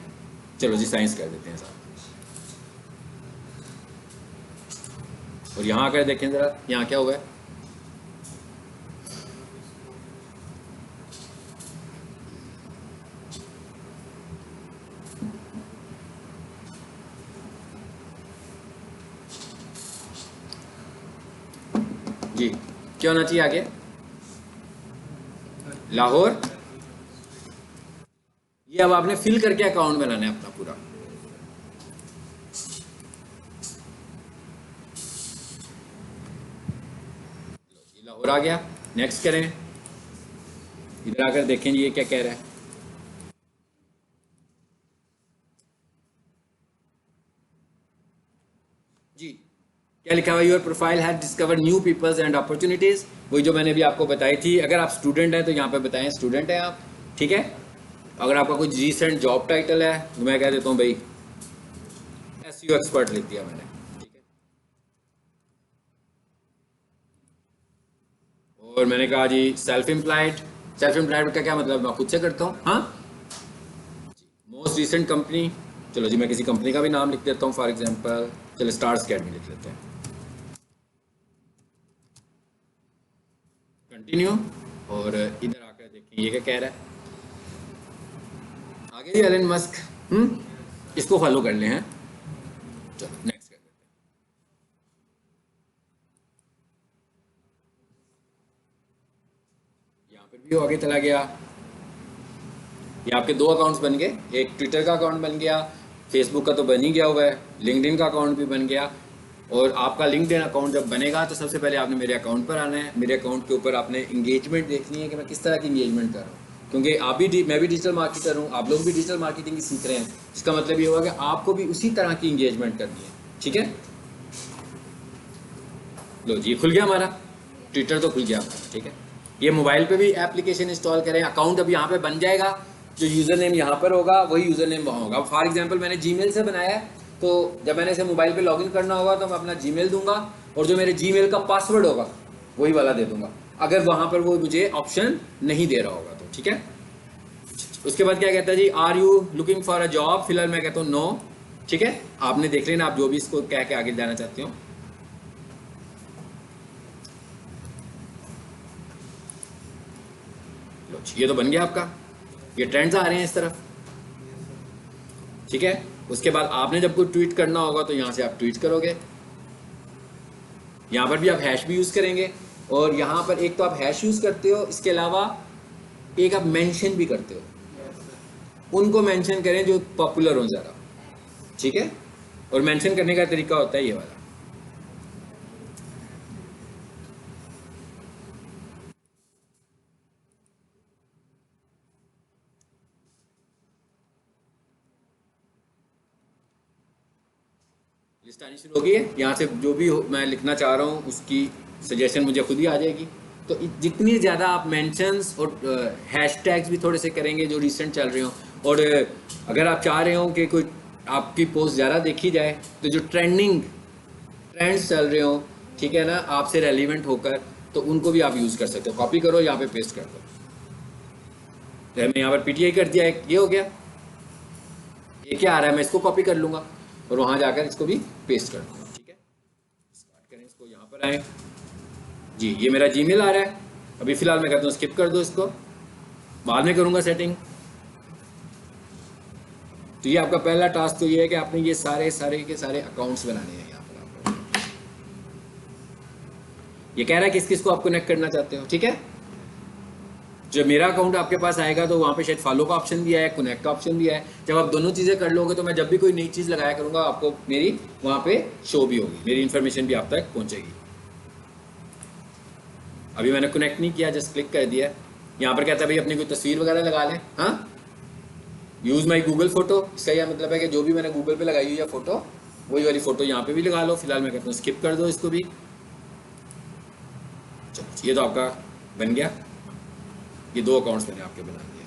चलो जी साइंस कर देते हैं साथ। और यहाँ आकर देखें ज़रा, यहाँ क्या हुआ है, जी क्या होना चाहिए आगे, लाहौर। ये अब आपने फिल करके अकाउंट बनाना है अपना पूरा। लाहौर आ गया, नेक्स्ट करें, इधर आकर देखें ये क्या कह रहा है। जी क्या लिखा हुआ, your profile has discover new peoples and opportunities, वही जो मैंने भी आपको बताई थी। अगर आप स्टूडेंट हैं तो यहाँ पे बताएं स्टूडेंट हैं आप। ठीक है, अगर आपका कोई रिसेंट जॉब टाइटल है तो मैं कह देता हूँ भाई एसईओ एक्सपर्ट लिख दिया मैंने। ठीक है, और मैंने कहा जी सेल्फ एम्प्लॉयड, सेल्फ एम्प्लॉयड का क्या मतलब, मैं खुद से करता हूँ। हाँ, मोस्ट रिसेंट कंपनी, चलो जी मैं किसी कंपनी का भी नाम लिख देता हूँ, फॉर एग्जांपल चलो स्टार्स अकेडमी लिख लेते हैं। कंटिन्यू, और इधर आकर देखें ये क्या कह रहा है आगे, एलन मस्क, इसको फॉलो कर ले हैं। चलो नेक्स्ट। यहाँ पर भी आगे चला गया, ये आपके 2 अकाउंट्स बन गए, एक ट्विटर का अकाउंट बन गया, फेसबुक का तो बन ही गया हुआ है, लिंक्डइन का अकाउंट भी बन गया। और आपका लिंक्डइन अकाउंट जब बनेगा तो सबसे पहले आपने मेरे अकाउंट पर आना है, मेरे अकाउंट के ऊपर आपने इंगेजमेंट देखनी है कि मैं किस तरह की इंगेजमेंट कर रहा हूँ, क्योंकि आप भी मैं भी डिजिटल मार्केटर हूँ, आप लोग भी डिजिटल मार्केटिंग सीख रहे हैं। इसका मतलब ये होगा कि आपको भी उसी तरह की इंगेजमेंट करनी है, ठीक है। लो जी, खुल गया हमारा ट्विटर, तो खुल गया हमारा, ठीक है। ये मोबाइल पे भी एप्लीकेशन इंस्टॉल करें, अकाउंट अब यहाँ पे बन जाएगा, जो यूज़र नेम यहाँ पर होगा वही यूज़र नेम वहाँ होगा। फॉर एग्जांपल मैंने जीमेल से बनाया है, तो जब मैंने इसे मोबाइल पे लॉगिन करना होगा तो मैं अपना जीमेल दूंगा और जो मेरे जीमेल का पासवर्ड होगा वही वाला दे दूंगा, अगर वहाँ पर वो मुझे ऑप्शन नहीं दे रहा होगा तो, ठीक है। उसके बाद क्या कहता है जी, are you looking for a job, फिलहाल मैं कहता हूँ नो, ठीक है। आपने देख लेना आप जो भी इसको कह के आगे जाना चाहते हो। ये तो बन गया आपका, ये ट्रेंड्स आ रहे हैं इस तरफ, ठीक है। उसके बाद आपने जब कोई ट्वीट करना होगा तो यहाँ से आप ट्वीट करोगे, यहाँ पर भी आप हैश भी यूज़ करेंगे, और यहाँ पर एक तो आप हैश यूज़ करते हो, इसके अलावा एक आप मेंशन भी करते हो। उनको मेंशन करें जो पॉपुलर हो ज़रा, ठीक है। और मेंशन करने का तरीका होता है ये वाला, लिस्ट आनी शुरू होगी है। यहाँ से जो भी मैं लिखना चाह रहा हूँ उसकी सजेशन मुझे खुद ही आ जाएगी। तो जितनी ज़्यादा आप मेंशंस और हैशटैग्स भी थोड़े से करेंगे जो रिसेंट चल रहे हो, और अगर आप चाह रहे हो कि कोई आपकी पोस्ट ज़्यादा देखी जाए तो जो ट्रेंड्स चल रहे हो, ठीक है ना, आपसे रेलिवेंट होकर, तो उनको भी आप यूज़ कर सकते हो। कॉपी करो, यहाँ पे पेस्ट कर दो। तो मैंने यहाँ पर पीटीआई कर दिया, एक ये हो गया। ये क्या आ रहा है, मैं इसको कॉपी कर लूँगा और वहाँ जाकर इसको भी पेस्ट कर दूँगा, ठीक है। स्टार्ट करें इसको, यहाँ पर आए जी, ये मेरा जीमेल आ रहा है। अभी फ़िलहाल मैं कहता हूँ स्किप कर दो इसको, बाद में करूँगा सेटिंग। तो ये आपका पहला टास्क तो ये है कि आपने ये सारे के सारे अकाउंट्स बनाने हैं। यहाँ पर आपको ये कह रहा है किस किस को आप कनेक्ट करना चाहते हो, ठीक है। जब मेरा अकाउंट आपके पास आएगा तो वहाँ पे शायद फॉलो का ऑप्शन दिया है, कनेक्ट का ऑप्शन दिया है। जब आप दोनों चीज़ें कर लोगे तो मैं जब भी कोई नई चीज़ लगाया करूँगा आपको मेरी वहाँ पे शो भी होगी, मेरी इन्फॉर्मेशन भी आप तक पहुँचेगी। अभी मैंने कनेक्ट नहीं किया, जस्ट क्लिक कर दिया। यहाँ पर कहता है भाई अपनी कोई तस्वीर वगैरह लगा लें। हाँ, यूज़ माई गूगल फ़ोटो, इसका यह मतलब है कि जो भी मैंने गूगल पे लगाई हुई है फ़ोटो, वही वाली फ़ोटो यहाँ पे भी लगा लो। फिलहाल मैं कहता हूँ स्किप कर दो इसको भी। चलो, ये तो आपका बन गया। ये 2 अकाउंट्स मैंने आपके बना दिए।